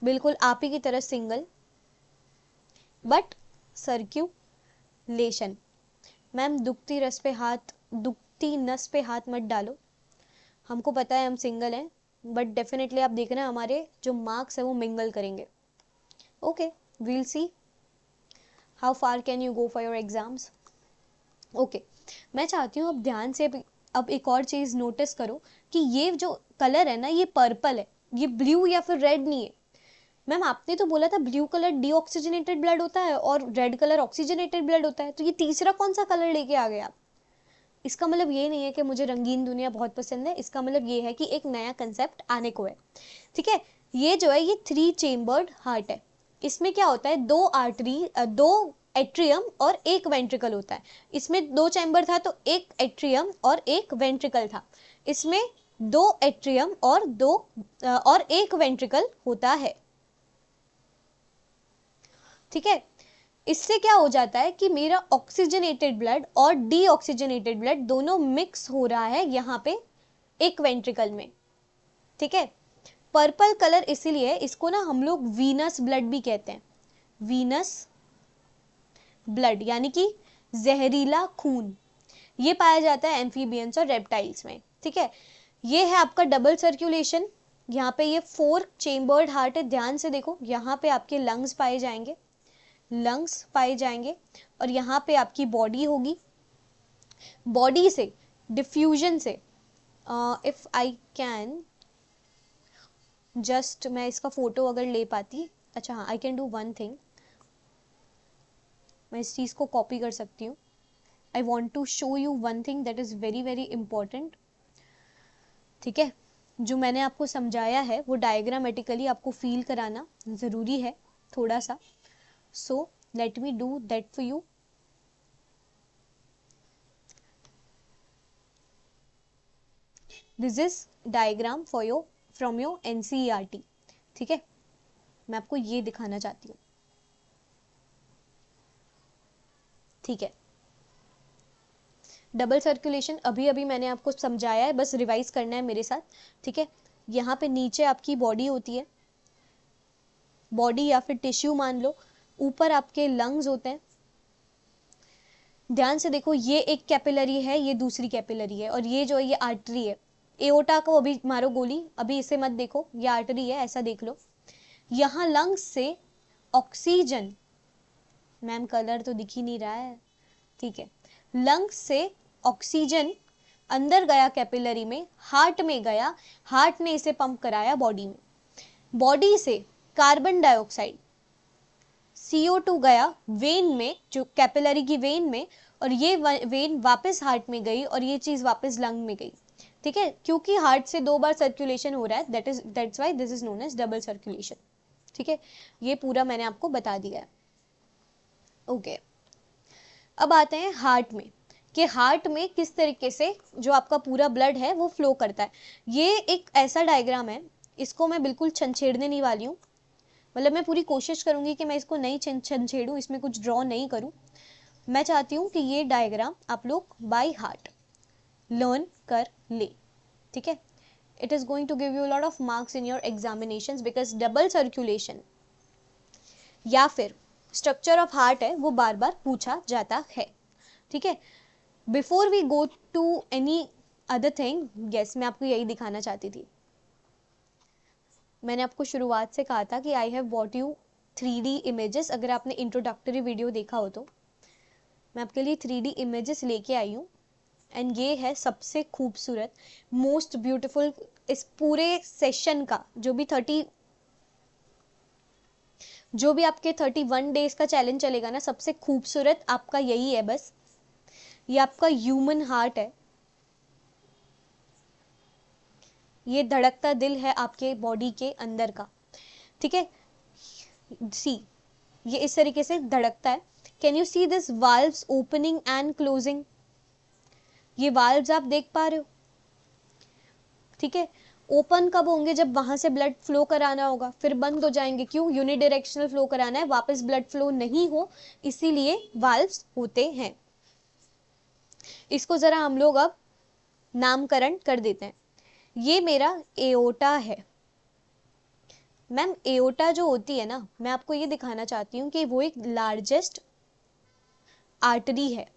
बिल्कुल आप ही की तरह सिंगल बट सर्क्यूलेशन। मैम दुखती नस पे हाथ मत डालो, हमको पता है हम सिंगल हैं, बट डेफिनेटली आप देख रहे हैं हमारे जो मार्क्स है वो मिंगल करेंगे। Okay, we'll see how far can you go for your exams. Okay, मैं चाहती हूँ अब ध्यान से अब एक और चीज नोटिस करो कि ये जो कलर है ना ये पर्पल है, ये ब्लू या फिर रेड नहीं है। मैम आपने तो बोला था ब्लू कलर डीऑक्सीजनेटेड ब्लड होता है और रेड कलर ऑक्सीजनेटेड ब्लड होता है, तो ये तीसरा कौन सा कलर लेके आ गए आप? इसका मतलब ये नहीं है कि मुझे रंगीन दुनिया बहुत पसंद है, इसका मतलब ये है कि एक नया कंसेप्ट आने को है, ठीक है। ये जो है ये 3 चेम्बर्ड हार्ट है, इसमें क्या होता है, 2 एट्रियम और 1 वेंट्रिकल होता है। इसमें 2 चैम्बर था तो 1 एट्रियम और 1 वेंट्रिकल था, इसमें 2 एट्रियम और 1 वेंट्रिकल होता है, ठीक है। इससे क्या हो जाता है कि मेरा ऑक्सीजनेटेड ब्लड और डीऑक्सीजनेटेड ब्लड दोनों मिक्स हो रहा है यहाँ पे एक वेंट्रिकल में, ठीक है। पर्पल कलर इसीलिए इसको ना हम लोग वीनस ब्लड भी कहते हैं, वीनस ब्लड यानी कि जहरीला खून, ये पाया जाता है एम्फीबियंस और रेप्टाइल्स में, ठीक है। ये है आपका डबल सर्कुलेशन, यहाँ पे ये 4 चेम्बर्ड हार्ट है, ध्यान से देखो, यहाँ पे आपके लंग्स पाए जाएंगे, और यहाँ पे आपकी बॉडी होगी, बॉडी से डिफ्यूजन से इफ आई कैन जस्ट, मैं इसका फोटो अगर ले पाती, अच्छा हाँ, I can do one thing, मैं इस चीज को कॉपी कर सकती हूँ। I want to show you one thing that is very very important, ठीक है। जो मैंने आपको समझाया है वो डायग्रामेटिकली आपको फील कराना जरूरी है थोड़ा सा, so let me do that for you। this is diagram for your from your NCERT, ठीक है। मैं आपको ये दिखाना चाहती हूँ, ठीक है। डबल सर्कुलेशन अभी अभी मैंने आपको समझाया है, बस रिवाइज करना है मेरे साथ, ठीक है। यहाँ पे नीचे आपकी बॉडी होती है, बॉडी या फिर टिश्यू मान लो, ऊपर आपके लंग्स होते हैं, ध्यान से देखो, ये एक कैपिलरी है, ये दूसरी कैपिलरी है, और ये जो है ये आर्टरी है। एओर्टा को अभी मारो गोली, अभी इसे मत देखो, ये आर्टरी है, ऐसा देख लो। यहाँ लंग्स से ऑक्सीजन, मैम कलर तो दिख ही नहीं रहा है, ठीक है, लंग्स से ऑक्सीजन अंदर गया कैपिलरी में, हार्ट में गया, हार्ट ने इसे पंप कराया बॉडी में, बॉडी से कार्बन डाइऑक्साइड CO2 गया वेन में, जो कैपिलरी की वेन में, और ये वेन वापस हार्ट में गई और ये चीज वापस लंग में गई, ठीक है। क्योंकि हार्ट से 2 बार सर्कुलेशन हो रहा है, that's why this is known as double circulation, ठीक है। ये पूरा मैंने आपको बता दिया है, ओके। अब आते हैं हार्ट में, कि हार्ट में किस तरीके से जो आपका पूरा ब्लड है वो फ्लो करता है। ये एक ऐसा डायग्राम है, इसको मैं बिल्कुल छंछेड़ने नहीं वाली हूँ, मतलब मैं पूरी कोशिश करूंगी कि मैं इसको नहीं छंछेड़ूं, इसमें कुछ ड्रॉ नहीं करूं। मैं चाहती हूं कि ये डायग्राम आप लोग बाय हार्ट लर्न कर ले, ठीक है। It is going to give you lot of marks in your examinations, because double circulation या फिर स्ट्रक्चर ऑफ हार्ट है वो बार बार पूछा जाता है, ठीक है। Before we go to any other thing, yes मैं आपको यही दिखाना चाहती थी। मैंने आपको शुरुआत से कहा था कि I have bought you 3D images, अगर आपने इंट्रोडक्टरी वीडियो देखा हो तो मैं आपके लिए 3D इमेजेस लेके आई हूँ, एंड ये है सबसे खूबसूरत मोस्ट ब्यूटीफुल इस पूरे सेशन का, जो भी जो भी आपके 31 डेज का चैलेंज चलेगा ना, सबसे खूबसूरत आपका यही है बस, ये आपका ह्यूमन हार्ट है, ये धड़कता दिल है आपके बॉडी के अंदर का, ठीक है। सी, ये इस तरीके से धड़कता है। Can you see this valves opening and closing, ये वाल्व्स आप देख पा रहे हो, ठीक है। ओपन कब होंगे? जब वहां से ब्लड फ्लो कराना होगा, फिर बंद हो जाएंगे, क्यों? यूनिडायरेक्शनल फ्लो कराना है, वापस ब्लड फ्लो नहीं हो, इसीलिए वाल्व्स होते हैं। इसको जरा हम लोग अब नामकरण कर देते हैं। ये मेरा एओर्टा है। मैम एओर्टा जो होती है ना, मैं आपको ये दिखाना चाहती हूँ कि वो एक लार्जेस्ट आर्टरी है।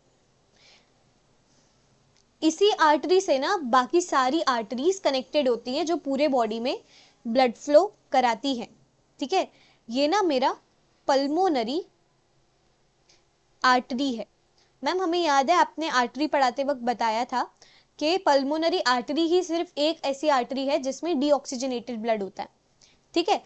इसी आर्टरी से ना बाकी सारी आर्टरीज कनेक्टेड होती हैं जो पूरे बॉडी में ब्लड फ्लो कराती हैं, ठीक है। ये ना मेरा पल्मोनरी आर्टरी है। मैम हमें याद है आपने आर्टरी पढ़ाते वक्त बताया था कि पल्मोनरी आर्टरी ही सिर्फ एक ऐसी आर्टरी है जिसमें डीऑक्सीजनेटेड ब्लड होता है, ठीक है।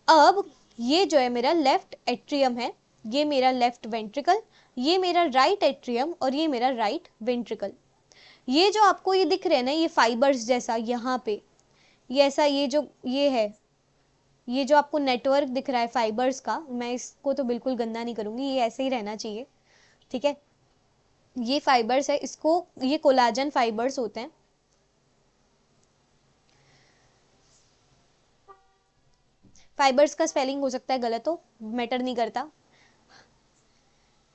अब ये जो है मेरा लेफ्ट एट्रियम है, ये मेरा लेफ्ट वेंट्रिकल, ये मेरा राइट एट्रियम और ये मेरा राइट वेंट्रिकल। ये जो आपको ये दिख रहे हैं ना, ये फाइबर्स जैसा यहाँ पे, ये ऐसा, ये जो ये है, ये जो आपको नेटवर्क दिख रहा है फाइबर्स का, मैं इसको तो बिल्कुल गंदा नहीं करूंगी, ये ऐसे ही रहना चाहिए, ठीक है। ये फाइबर्स है, इसको ये कोलाजन फाइबर्स होते हैं। फाइबर्स का स्पेलिंग हो सकता है गलत हो, मैटर नहीं करता,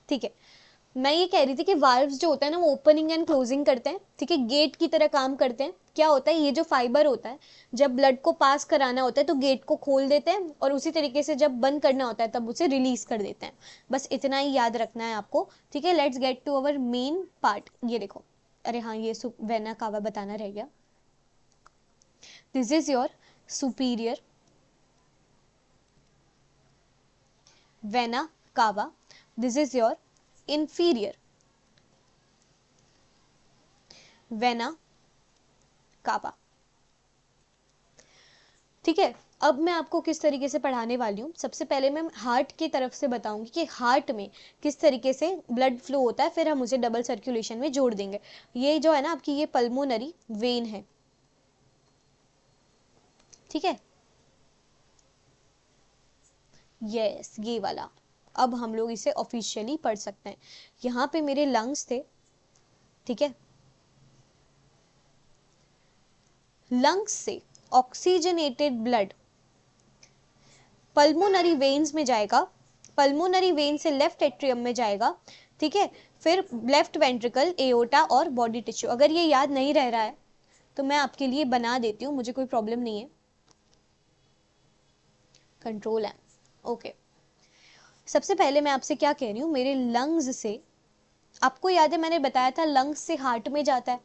ठीक है। मैं ये कह रही थी कि वाल्व्स जो होता है ना, वो ओपनिंग एंड क्लोजिंग करते हैं, ठीक है, गेट की तरह काम करते हैं। क्या होता है, ये जो फाइबर होता है, जब ब्लड को पास कराना होता है तो गेट को खोल देते हैं, और उसी तरीके से जब बंद करना होता है तब उसे रिलीज कर देते हैं। बस इतना ही याद रखना है आपको, ठीक है। Let's get to our main part. ये देखो, अरे हाँ, ये वेना कावा बताना रह गया। This is your superior vena cava, this is your inferior vena cava, ठीक है। अब मैं आपको किस तरीके से पढ़ाने वाली हूँ, सबसे पहले मैं हार्ट की तरफ से बताऊंगी कि हार्ट में किस तरीके से ब्लड फ्लो होता है, फिर हम उसे डबल सर्कुलेशन में जोड़ देंगे। ये जो है ना आपकी, ये पल्मोनरी वेन है, ठीक है, यस ये वाला। अब हम लोग इसे ऑफिशियली पढ़ सकते हैं। यहाँ पे मेरे लंग्स थे, ठीक है, लंग्स से ऑक्सीजनेटेड ब्लड पल्मोनरी वेन्स में जाएगा, पल्मोनरी वेन से लेफ्ट एट्रियम में जाएगा, ठीक है, फिर लेफ्ट वेंट्रिकल, एओर्टा और बॉडी टिश्यू। अगर ये याद नहीं रह रहा है तो मैं आपके लिए बना देती हूँ, मुझे कोई प्रॉब्लम नहीं है। कंट्रोल है, ओके। सबसे पहले मैं आपसे क्या कह रही हूँ, मेरे लंग्स से, आपको याद है मैंने बताया था लंग्स से हार्ट में जाता है,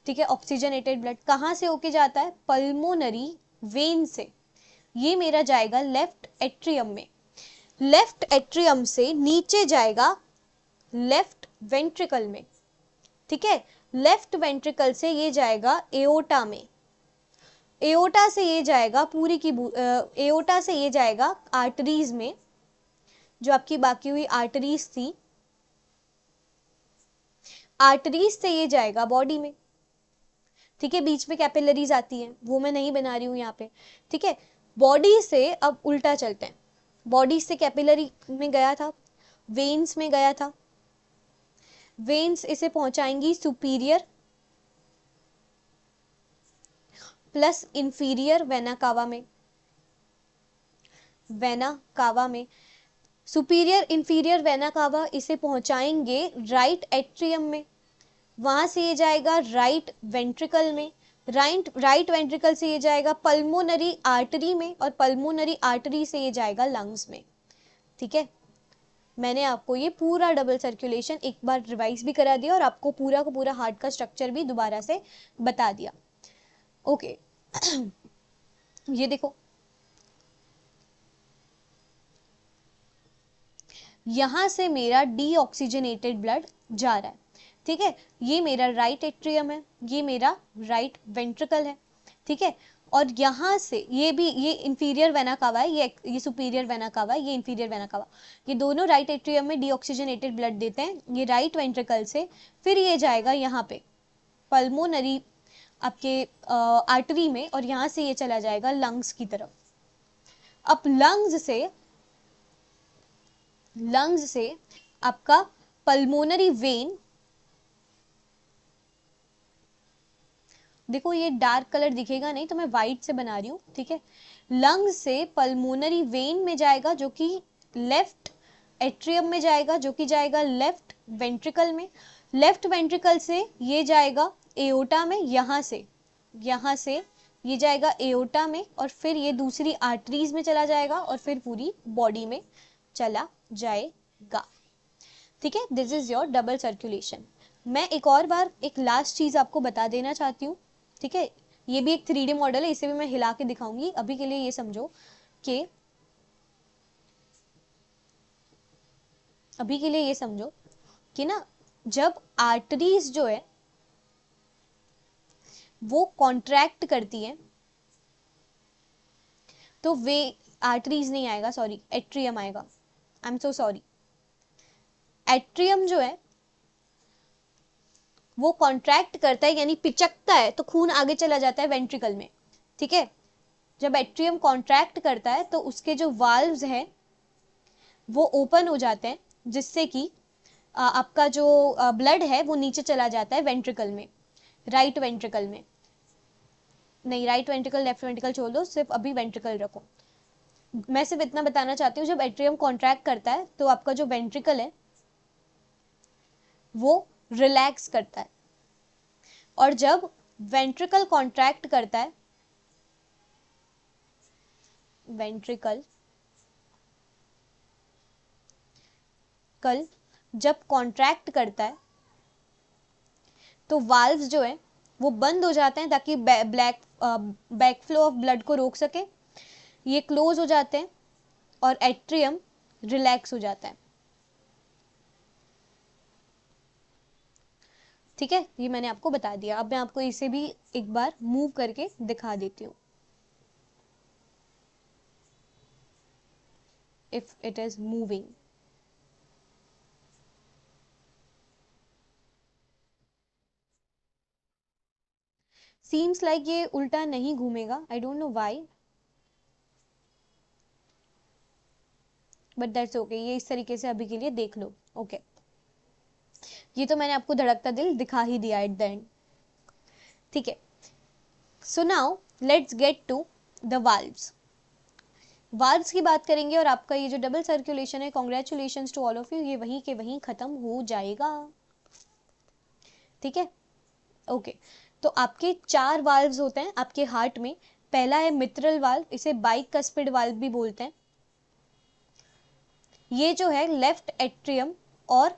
ठीक है, ऑक्सीजनेटेड ब्लड कहाँ से होके जाता है? पल्मोनरी वेन से। ये मेरा जाएगा लेफ्ट एट्रियम में, लेफ्ट एट्रियम से नीचे जाएगा लेफ्ट वेंट्रिकल में, ठीक है, लेफ्ट वेंट्रिकल से ये जाएगा एओर्टा में, एओर्टा से ये जाएगा पूरी की एओर्टा से ये जाएगा आर्टरीज में, जो आपकी बाकी हुई आर्टरीज थी, आर्टरीज से ये जाएगा बॉडी में, ठीक है। बीच में कैपिलरीज आती हैं, वो मैं नहीं बना रही हूं यहाँ पे, ठीक है। बॉडी से अब उल्टा चलते हैं, बॉडी से कैपिलरी में गया था, वेन्स में गया था, वेन्स इसे पहुंचाएंगी superior plus inferior vena cava में, वेना कावा में सुपीरियर इंफीरियर वेना कावा इसे पहुंचाएंगे राइट एट्रियम में, वहां से ये जाएगा राइट वेंट्रिकल में, राइट वेंट्रिकल से ये जाएगा पल्मोनरी आर्टरी में, और पल्मोनरी आर्टरी से ये जाएगा लंग्स में, ठीक है। मैंने आपको ये पूरा डबल सर्कुलेशन एक बार रिवाइज भी करा दिया और आपको पूरा का पूरा हार्ट का स्ट्रक्चर भी दोबारा से बता दिया, ओके। ये देखो, यहां से मेरा डीऑक्सीजनेटेड ब्लड जा रहा है, ठीक है। ये मेरा राइट एट्रियम है, ये मेरा राइट वेंट्रिकल है, ठीक है। और यहाँ से ये इंफीरियर वेना कावा है, ये सुपीरियर वेना कावा है, ये इंफीरियर वेना कावा, ये दोनों राइट एट्रियम में डीऑक्सीजनेटेड ब्लड देते हैं, ये राइट वेंट्रिकल से फिर ये जाएगा यहाँ पे पल्मोनरी आपके आर्टरी में, और यहाँ से ये चला जाएगा लंग्स की तरफ। अब लंग्स से आपका पल्मोनरी वेन, देखो ये डार्क कलर दिखेगा नहीं तो मैं व्हाइट से बना रही हूँ, ठीक है। लंग्स से पल्मोनरी वेन में जाएगा जो कि लेफ्ट एट्रियम में जाएगा, जो कि जाएगा लेफ्ट वेंट्रिकल में। लेफ्ट वेंट्रिकल से ये जाएगा एओर्टा में, यहाँ से ये जाएगा एओर्टा में, और फिर ये दूसरी आर्टरीज में चला जाएगा, और फिर पूरी बॉडी में चला जाएगा, ठीक है। This is your double circulation. मैं एक और बार एक लास्ट चीज आपको बता देना चाहती हूँ, ठीक है। ये भी एक 3D मॉडल है, इसे भी मैं हिला के दिखाऊंगी। अभी के लिए ये समझो कि ना जब आर्टरीज जो है वो कॉन्ट्रैक्ट करती है तो वे आर्टरीज नहीं आएगा, सॉरी एट्रियम आएगा, I am so sorry. Atrium जो है वो कॉन्ट्रैक्ट करता है यानी पिचकता है तो खून आगे चला जाता है वेंट्रिकल में, ठीक है। जब एट्रियम कॉन्ट्रैक्ट करता है तो उसके जो वाल्व्स हैं वो ओपन हो जाते हैं, जिससे कि आपका जो ब्लड है वो नीचे चला जाता है वेंट्रिकल में, राइट वेंट्रिकल में नहीं, राइट वेंट्रिकल लेफ्ट वेंट्रिकल छोड़ दो, सिर्फ अभी वेंट्रिकल रखो। मैं सिर्फ इतना बताना चाहती हूँ, जब एट्रियम कॉन्ट्रैक्ट करता है तो आपका जो वेंट्रिकल है वो रिलैक्स करता है, और जब वेंट्रिकल कॉन्ट्रैक्ट करता है, वेंट्रिकल जब कॉन्ट्रैक्ट करता है तो वाल्व्स जो है वो बंद हो जाते हैं ताकि बैक फ्लो ऑफ ब्लड को रोक सके, ये क्लोज हो जाते हैं और एट्रियम रिलैक्स हो जाता है, ठीक है। ये मैंने आपको बता दिया। अब मैं आपको इसे भी एक बार मूव करके दिखा देती हूँ, if it is moving. Seems like ये उल्टा नहीं घूमेगा, I don't know why, but that's okay. ये इस तरीके से अभी के लिए देख लो, ओके। ये तो मैंने आपको धड़कता दिल दिखा ही दिया एट द एंड, ठीक है। So now let's get to the valves. Valves की बात करेंगे और आपका ये जो डबल सर्कुलेशन है, congratulations to all of you, ये वहीं के वहीं खत्म हो जाएगा, ठीक है, ओके। तो आपके 4 वाल्व्स होते हैं आपके हार्ट में। पहला है मिट्रल वाल्व, इसे बाइकस्पिड वाल्व भी बोलते हैं। ये जो है लेफ्ट एट्रियम और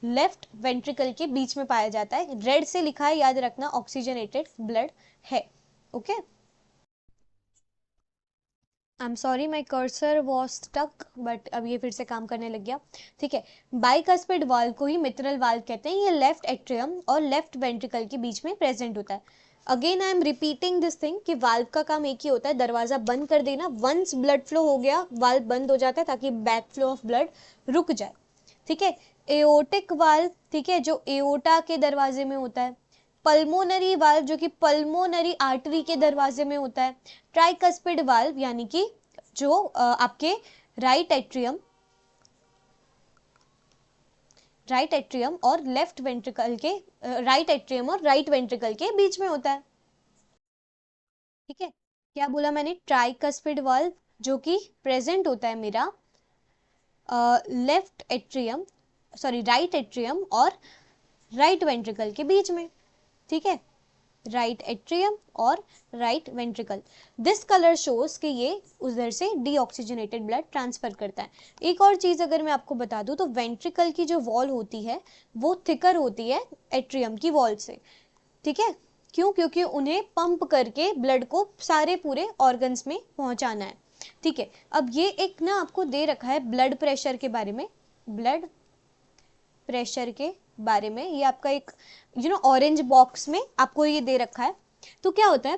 लेफ्ट वेंट्रिकल के बीच में पाया जाता है, रेड से लिखा है, याद रखना, ऑक्सीजनेटेड ब्लड है, okay. I am sorry my cursor was stuck, but अब ये फिर से काम करने लग गया, ठीक है। बाइकस्पिड वाल्व को ही मिट्रल वाल्व कहते हैं। ये लेफ्ट एट्रियम और लेफ्ट वेंट्रिकल के बीच में प्रेजेंट होता है। Again I am repeating this thing कि वाल्व का काम एक ही होता है, दरवाजा बंद कर देना। वंस ब्लड फ्लो हो गया वाल्व बंद हो जाता है ताकि बैक फ्लो ऑफ ब्लड रुक जाए, ठीक है। एओर्टिक वाल्व, ठीक है, जो एओर्टा के दरवाजे में होता है। पल्मोनरी वाल्व जो कि पल्मोनरी आर्टरी के दरवाजे में होता है। ट्राइकस्पिड वाल्व यानी कि जो आपके राइट एट्रियम और लेफ्ट वेंट्रिकल के राइट एट्रियम और राइट वेंट्रिकल के बीच में होता है, ठीक है। क्या बोला मैंने? ट्राइकस्पिड वाल्व जो कि प्रेजेंट होता है मेरा left atrium, sorry right atrium और राइट वेंट्रिकल के बीच में, ठीक है। राइट एट्रियम और right ventricle. This colour shows कि ये उधर से डीऑक्सीजनेटेड ब्लड ट्रांसफर करता है। एक और चीज अगर मैं आपको बता दूं तो वेंट्रिकल की जो वॉल होती है वो थिकर होती है एट्रियम की वॉल से, ठीक है। क्यों? क्योंकि उन्हें पंप करके ब्लड को सारे पूरे ऑर्गन्स में पहुंचाना है, ठीक है। अब ये एक ना आपको दे रखा है ब्लड प्रेशर के बारे में, ब्लड प्रेशर के बारे में, ये आपका एक ऑरेंज बॉक्स में आपको ये दे रखा है। तो क्या होता है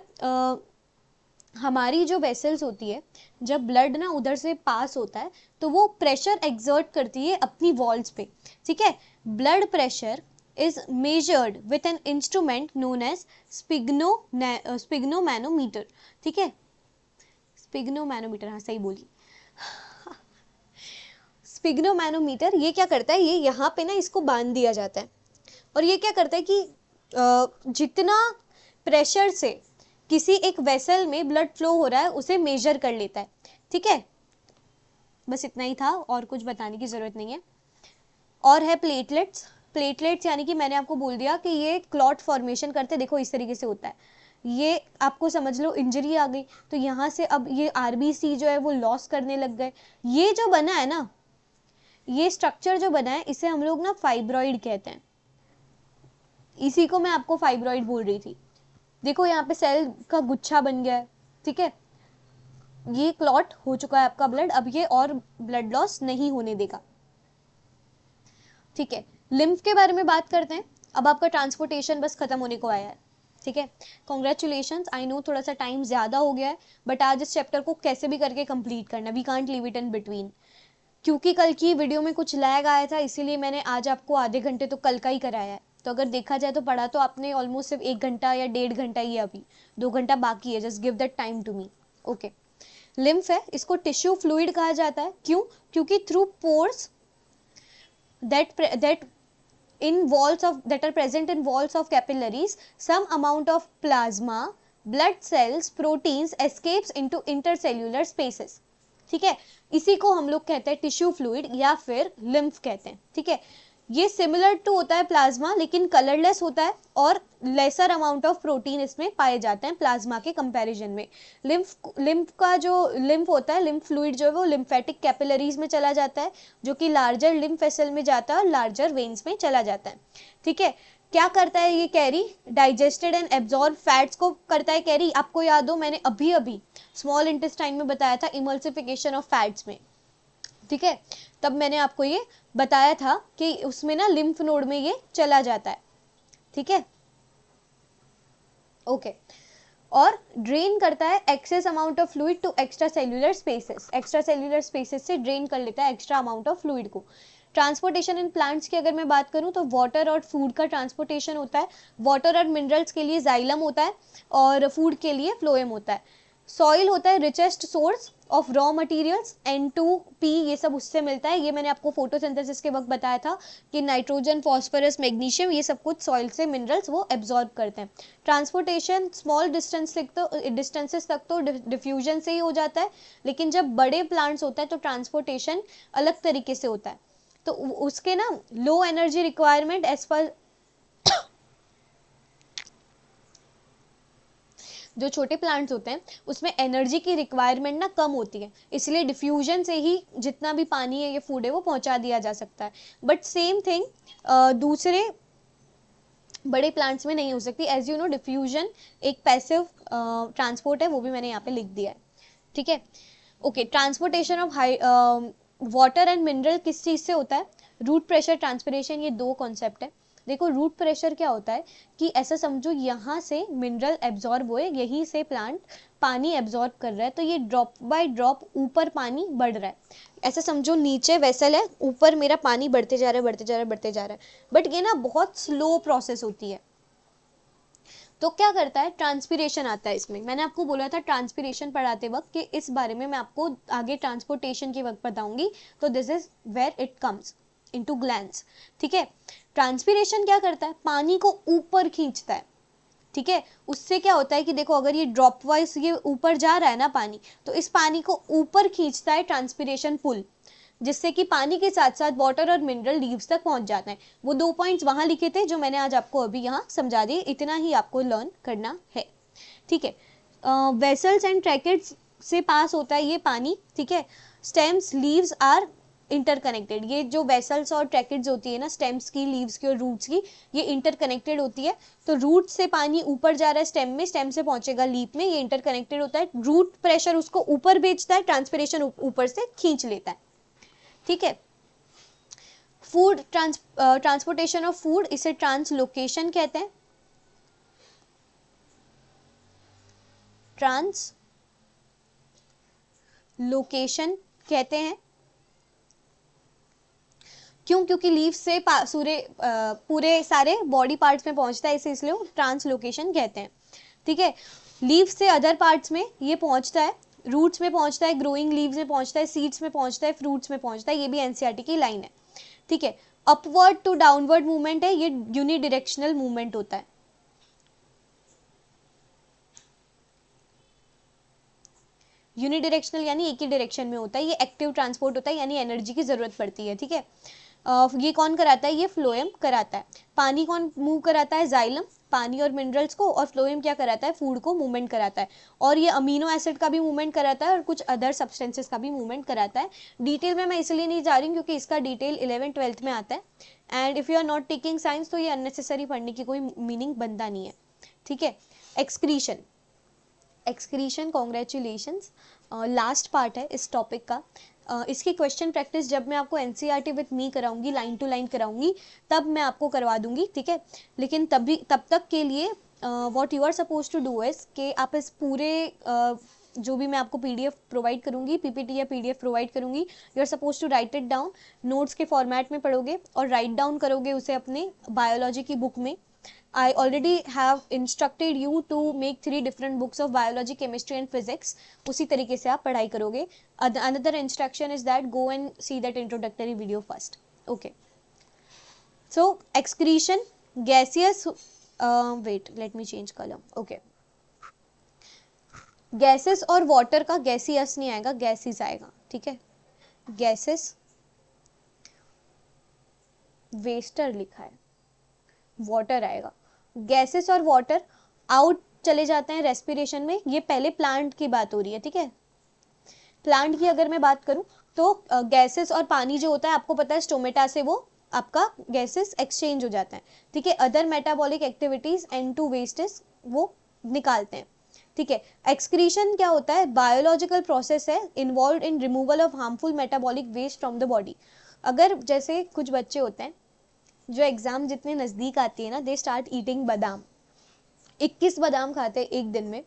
हमारी जो वेसल्स होती है, जब ब्लड ना उधर से पास होता है तो वो प्रेशर एक्सर्ट करती है अपनी वॉल्स पे, ठीक है। Blood pressure is measured with an instrument known as sphygmomanometer, ठीक है। स्पिग्नोमैनोमीटर, हाँ सही बोली। स्पिग्नोमैनोमीटर ये क्या करता है, ये यहाँ पे ना इसको बांध दिया जाता है और ये क्या करता है कि जितना प्रेशर से किसी एक वेसल में ब्लड फ्लो हो रहा है उसे मेजर कर लेता है, ठीक है। बस इतना ही था, और कुछ बताने की जरूरत नहीं है। और है प्लेटलेट्स। प्लेटलेट्स यानी कि मैंने आपको बोल दिया कि ये क्लॉट फॉर्मेशन करते, देखो इस तरीके से होता है। ये आपको समझ लो इंजरी आ गई तो यहाँ से अब ये आरबीसी जो है वो लॉस करने लग गए। ये जो बना है ना, ये स्ट्रक्चर जो बना है इसे हम लोग ना फाइब्रॉइड कहते हैं। इसी को मैं आपको फाइब्रॉइड बोल रही थी। देखो यहाँ पे सेल का गुच्छा बन गया है, ठीक है। ये क्लॉट हो चुका है आपका ब्लड, अब ये और ब्लड लॉस नहीं होने देगा, ठीक है। लिम्फ के बारे में बात करते हैं। अब आपका ट्रांसपोर्टेशन बस खत्म होने को आया है, ठीक है। कॉन्ग्रेचुलेशंस, आई नो थोड़ा सा टाइम ज्यादा हो गया है, बट आज इस चैप्टर को कैसे भी करके कंप्लीट करना, we can't leave it in between. क्योंकि कल की वीडियो में कुछ लैग आया था, इसीलिए मैंने आज आपको आधे घंटे तो कल का ही कराया है। तो अगर देखा जाए तो पढ़ा तो आपने ऑलमोस्ट सिर्फ 1 घंटा या 1.5 घंटा ही है, अभी 2 घंटा बाकी है। Just give that time to me, okay. Lymph है, इसको टिश्यू फ्लूइड कहा जाता है। क्यों? क्योंकि through pores that are present in walls of capillaries, some amount of plasma, blood cells, proteins escapes into intercellular spaces, ठीक है। इसी को हम लोग कहते हैं टिश्यू फ्लूइड या फिर लिम्फ कहते हैं, ठीक है। ये सिमिलर टू होता है प्लाज्मा, लेकिन कलरलेस होता है और लेसर अमाउंट ऑफ प्रोटीन इसमें पाए जाते हैं प्लाज्मा के कंपैरिजन में। लिम्फ का जो लिम्फ होता है, लिम्फ फ्लूइड जो है वो लिम्फेटिक कैपिलरीज में चला जाता है, जो कि लार्जर लिम्फ वेसल में जाता है और लार्जर वेन्स में चला जाता है, ठीक है। क्या करता है ये carry? Digested and absorb fats को करता है कैरी। आपको याद हो मैंने अभी अभी स्मॉल इंटेस्टाइन में बताया था इमल्सिफिकेशन ऑफ फैट्स में, ठीक है। तब मैंने आपको ये बताया था कि उसमें ना लिम्फ नोड में ये चला जाता है, ठीक है, ओके। और ड्रेन करता है excess amount of fluid to extra cellular spaces, extra cellular spaces से ड्रेन कर लेता है एक्स्ट्रा अमाउंट ऑफ फ्लूइड को। ट्रांसपोर्टेशन इन प्लांट्स की अगर मैं बात करूं तो वाटर और फूड का ट्रांसपोर्टेशन होता है। वाटर और मिनरल्स के लिए जाइलम होता है और फूड के लिए फ्लोएम होता है। सॉइल होता है richest source of raw materials, N2P ये सब उससे मिलता है। ये मैंने आपको फोटोसिंथेसिस के वक्त बताया था कि नाइट्रोजन, फॉस्फोरस, मैग्नीशियम ये सब कुछ सॉइल से मिनरल्स वो एब्जॉर्ब करते हैं। ट्रांसपोर्टेशन स्मॉल डिस्टेंसेस तक तो डिफ्यूजन से ही हो जाता है, लेकिन जब बड़े प्लांट्स होता है तो ट्रांसपोर्टेशन अलग तरीके से होता है। तो उसके ना low energy requirement as per जो छोटे प्लांट्स होते हैं उसमें एनर्जी की रिक्वायरमेंट ना कम होती है, इसलिए डिफ्यूजन से ही जितना भी पानी है, ये फूड है, वो पहुंचा दिया जा सकता है। बट सेम थिंग दूसरे बड़े प्लांट्स में नहीं हो सकती। एज यू नो डिफ्यूजन एक पैसिव ट्रांसपोर्ट है, वो भी मैंने यहाँ पे लिख दिया है, ठीक है, okay. Transportation of high water and mineral किस चीज से होता है? रूट प्रेशर, ट्रांसपिरेशन, ये दो कॉन्सेप्ट है। देखो रूट प्रेशर क्या होता है कि ऐसा समझो यहाँ से मिनरल एब्जॉर्ब हुए, यहीं से प्लांट पानी एब्जॉर्ब कर रहा है, तो ये ड्रॉप बाय ड्रॉप ऊपर पानी बढ़ रहा है। ऐसा समझो नीचे वेसल है, ऊपर मेरा पानी बढ़ते जा रहा है, बढ़ते जा रहा है, बढ़ते जा रहा है, बट ये ना बहुत स्लो प्रोसेस होती है। तो क्या करता है? ट्रांसपिरेशन आता है इसमें। मैंने आपको बोला था ट्रांसपिरेशन पढ़ाते वक्त कि इस बारे में मैं आपको आगे ट्रांसपोर्टेशन के वक्त बताऊंगी, तो this is where it comes into glands, ठीक है। ट्रांसपिरेशन क्या करता है? पानी को ऊपर खींचता है, ठीक है। उससे क्या होता है कि देखो अगर ये ड्रॉप वाइज ये ऊपर जा रहा है ना पानी, तो इस पानी को ऊपर खींचता है ट्रांसपिरेशन पुल, जिससे कि पानी के साथ साथ वाटर और मिनरल लीव्स तक पहुंच जाते हैं। वो 2 पॉइंट्स वहां लिखे थे जो मैंने आज आपको अभी यहाँ समझा दिए, इतना ही आपको लर्न करना है, ठीक है। वेसल्स एंड ट्रैकेट्स से पास होता है ये पानी, ठीक है। Stems, leaves are interconnected. ये जो वेसल्स और ट्रैकेट्स होती है ना, स्टेम्स की, लीव्स की और रूट्स की, ये इंटरकनेक्टेड होती है। तो रूट से पानी ऊपर जा रहा है स्टेम में, स्टेम से पहुंचेगा लीफ में, ये इंटरकनेक्टेड होता है। रूट प्रेशर उसको ऊपर भेजता है, ट्रांसपिरेशन ऊपर से खींच लेता है, ठीक है। फूड ट्रांसपोर्टेशन ऑफ फूड, इसे ट्रांसलोकेशन कहते हैं। ट्रांसलोकेशन, लोकेशन कहते हैं। क्यों? क्योंकि लीफ से पूरे सारे बॉडी पार्ट्स में पहुंचता है, इसलिए ट्रांसलोकेशन कहते हैं। ठीक है, लीफ से अदर पार्ट्स में ये पहुंचता है, रूट्स में पहुंचता है, ग्रोइंग लीव्स में पहुंचता है, सीड्स में पहुंचता है, फ्रूट्स में पहुंचता है। ये भी एनसीईआरटी की लाइन है। ठीक है, अपवर्ड टू डाउनवर्ड मूवमेंट है, ये यूनिडायरेक्शनल मूवमेंट होता है। यूनिडायरेक्शनल यानी एक ही डायरेक्शन में होता है। ये एक्टिव ट्रांसपोर्ट होता है, यानी एनर्जी की जरूरत पड़ती है। ठीक है, ये कौन कराता है? ये फ्लोएम कराता है। पानी कौन मूव कराता है? जाइलम, पानी और मिनरल्स को, और फ्लोएम क्या कराता है? फूड को मूवमेंट कराता है। और ये अमीनो एसिड का भी मूवमेंट कराता है और कुछ अदर सब्सटेंसेस का भी मूवमेंट कराता है। डिटेल में मैं इसलिए नहीं जा रही हूँ क्योंकि इसका डिटेल 11th-12th में आता है, and if you are not taking science तो ये अननेसेसरी पढ़ने की कोई मीनिंग बनता नहीं है। ठीक है, excretion, excretion, congratulations, last part है इस टॉपिक का। इसकी क्वेश्चन प्रैक्टिस जब मैं आपको एनसीईआरटी विद मी कराऊंगी, लाइन टू लाइन कराऊंगी, तब मैं आपको करवा दूंगी। ठीक है, लेकिन तब तक के लिए what you are suppose to do is कि आप इस पूरे जो भी मैं आपको पीडीएफ प्रोवाइड करूंगी, पीपीटी या पीडीएफ प्रोवाइड करूंगी, you are suppose to write it down, notes के फॉर्मेट में पढ़ोगे और राइट डाउन करोगे उसे अपने बायोलॉजी की बुक में। I already have instructed you to make 3 different books of biology, chemistry and physics. उसी तरीके से आप पढ़ाई करोगे। Another instruction is that go and see that introductory video first. Okay. So excretion, gaseous. Wait, let me change color. Okay. Gases और water का gaseous नहीं आएगा, gases आएगा। ठीक है, gases, waster लिखा है, वाटर आएगा। गैसेस और वाटर आउट चले जाते हैं रेस्पिरेशन में। ये पहले प्लांट की बात हो रही है। ठीक है, प्लांट की अगर मैं बात करूं तो गैसेस और पानी जो होता है, आपको पता है स्टोमेटा से वो आपका गैसेस एक्सचेंज हो जाता है। ठीक है, other metabolic activities N2 wastage वो निकालते हैं। ठीक है, एक्सक्रीशन क्या होता है? बायोलॉजिकल प्रोसेस है involve in removal of harmful metabolic waste from the body. अगर जैसे कुछ बच्चे होते हैं जो एग्जाम जितने नजदीक आती है ना, दे स्टार्ट ईटिंग बादाम, 21 बादाम खाते हैं एक दिन में।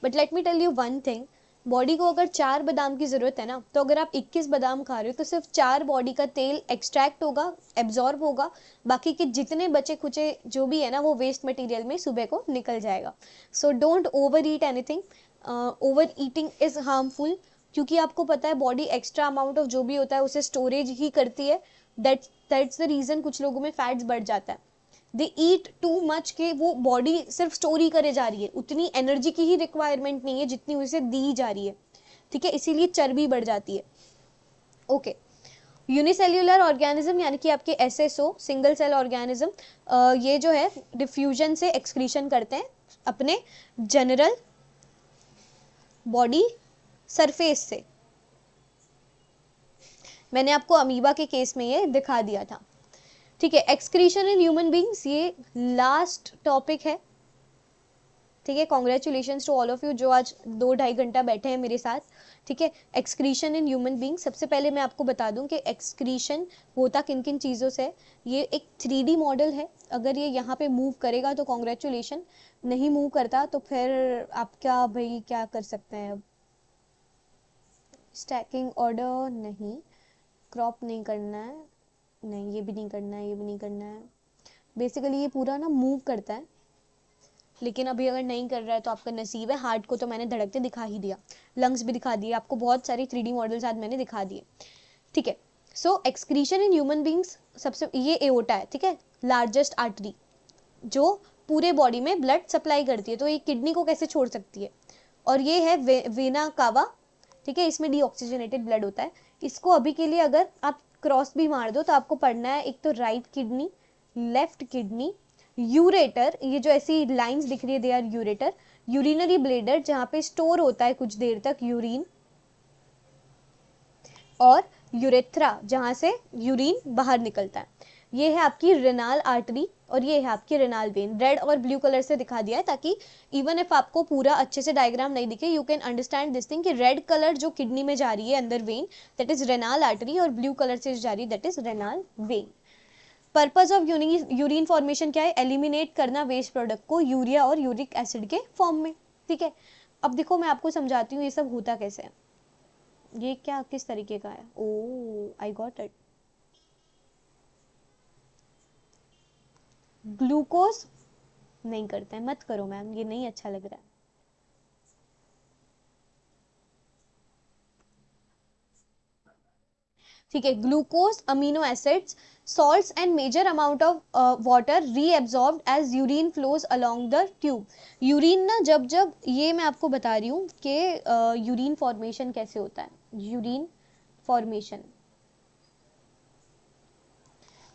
But let me tell you one thing, body को अगर 4 बादाम की जरूरत है ना, तो अगर आप 21 बादाम खा रहे हो तो सिर्फ 4 बॉडी का तेल एक्सट्रैक्ट होगा, एब्जॉर्ब होगा, बाकी के जितने बचे खुचे जो भी है ना वो वेस्ट मटेरियल में सुबह को निकल जाएगा। So don't over eat anything, over eating is harmful, क्योंकि आपको पता है बॉडी एक्स्ट्रा अमाउंट ऑफ जो भी होता है उसे स्टोरेज ही करती है। दैट्स द रीजन कुछ लोगों में फैट्स बढ़ जाता है। दे ईट टू मच के वो बॉडी सिर्फ स्टोर ही करे जा रही है, उतनी एनर्जी की ही रिक्वायरमेंट नहीं है जितनी उसे दी जा रही है। ठीक है, इसीलिए चर्बी बढ़ जाती है। ओके, यूनिसेल्युलर ऑर्गेनिज्म यानी कि आपके एसएसओ, सिंगल सेल ऑर्गेनिज्म, ये जो है डिफ्यूजन से एक्सक्रीशन करते हैं अपने जनरल बॉडी सरफेस से। मैंने आपको अमीबा के केस में ये दिखा दिया था। ठीक है, एक्सक्रीशन इन ह्यूमन बींग्स, ये लास्ट टॉपिक है। ठीक है, congratulation to all of you जो आज 2-2.5 घंटा बैठे हैं मेरे साथ। ठीक है, एक्सक्रीशन इन ह्यूमन बींग, सबसे पहले मैं आपको बता दूं कि एक्सक्रीशन होता किन किन चीज़ों से। ये एक 3D मॉडल है, अगर ये यहाँ पे मूव करेगा तो कॉन्ग्रेचुलेशन, नहीं मूव करता तो फिर आप क्या कर सकते हैं। स्टैकिंग ऑर्डर नहीं, क्रॉप नहीं करना है, नहीं ये भी नहीं करना है, ये भी नहीं करना है। बेसिकली ये पूरा ना मूव करता है, लेकिन अभी अगर नहीं कर रहा है तो आपका नसीब है। हार्ट को तो मैंने धड़कते दिखा ही दिया, लंग्स भी दिखा दिए, आपको बहुत सारी 3D मॉडल्स आज मैंने दिखा दिए। ठीक है, सो एक्सक्रीशन इन ह्यूमन बींग्स, सबसे ये एओर्टा है। ठीक है, लार्जेस्ट आर्टरी जो पूरे बॉडी में ब्लड सप्लाई करती है, तो ये किडनी को कैसे छोड़ सकती है। और ये है वेना कावा। ठीक है, इसमें डीऑक्सीजनेटेड ब्लड होता है। इसको अभी के लिए अगर आप क्रॉस भी मार दो तो आपको पढ़ना है, एक तो right kidney, left kidney, ureter, ये जो ऐसी लाइंस दिख रही है they are ureter, urinary bladder जहाँ पे स्टोर होता है कुछ देर तक यूरिन, और यूरेथ्रा जहाँ से यूरिन बाहर निकलता है। ये है आपकी रेनाल आर्टरी और ये है आपकी रेनाल वेन। रेड और ब्लू कलर से दिखा दिया है ताकि इवन इफ आपको पूरा अच्छे से डायग्राम नहीं दिखे, you can understand this thing कि रेड कलर जो किडनी में जा रही है अंदर when, that is renal artery, और ब्लू कलर से जा रही है that is renal when. Purpose of urine formation क्या है? एलिमिनेट करना वेस्ट प्रोडक्ट को यूरिया और यूरिक एसिड के फॉर्म में। ठीक है, अब देखो मैं आपको समझाती हूँ ये सब होता कैसे है। ये क्या किस तरीके का है? ओ आई गॉट इट। ग्लूकोज नहीं करते हैं, मत करो मैम, ये नहीं अच्छा लग रहा है। ठीक है, glucose, amino acids, salts and major amount of water reabsorbed as urine flows along the tube। Urine ना जब जब, ये मैं आपको बता रही हूँ कि यूरिन फॉर्मेशन कैसे होता है, यूरिन फॉर्मेशन।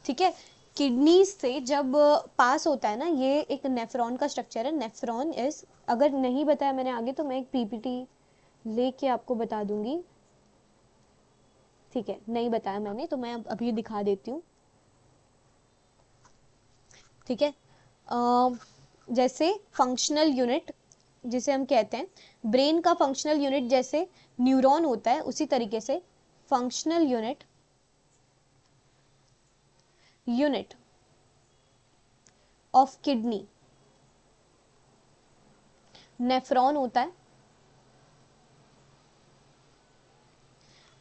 ठीक है, किडनी से जब पास होता है ना, ये एक नेफ्रॉन का स्ट्रक्चर है। नेफ्रॉन इज, अगर नहीं बताया मैंने आगे तो मैं एक पीपीटी लेके आपको बता दूंगी। ठीक है, नहीं बताया मैंने तो मैं अब अभी दिखा देती हूँ। ठीक है, जैसे फंक्शनल यूनिट जिसे हम कहते हैं, ब्रेन का फंक्शनल यूनिट जैसे न्यूरॉन होता है, उसी तरीके से functional unit of kidney nephron होता है।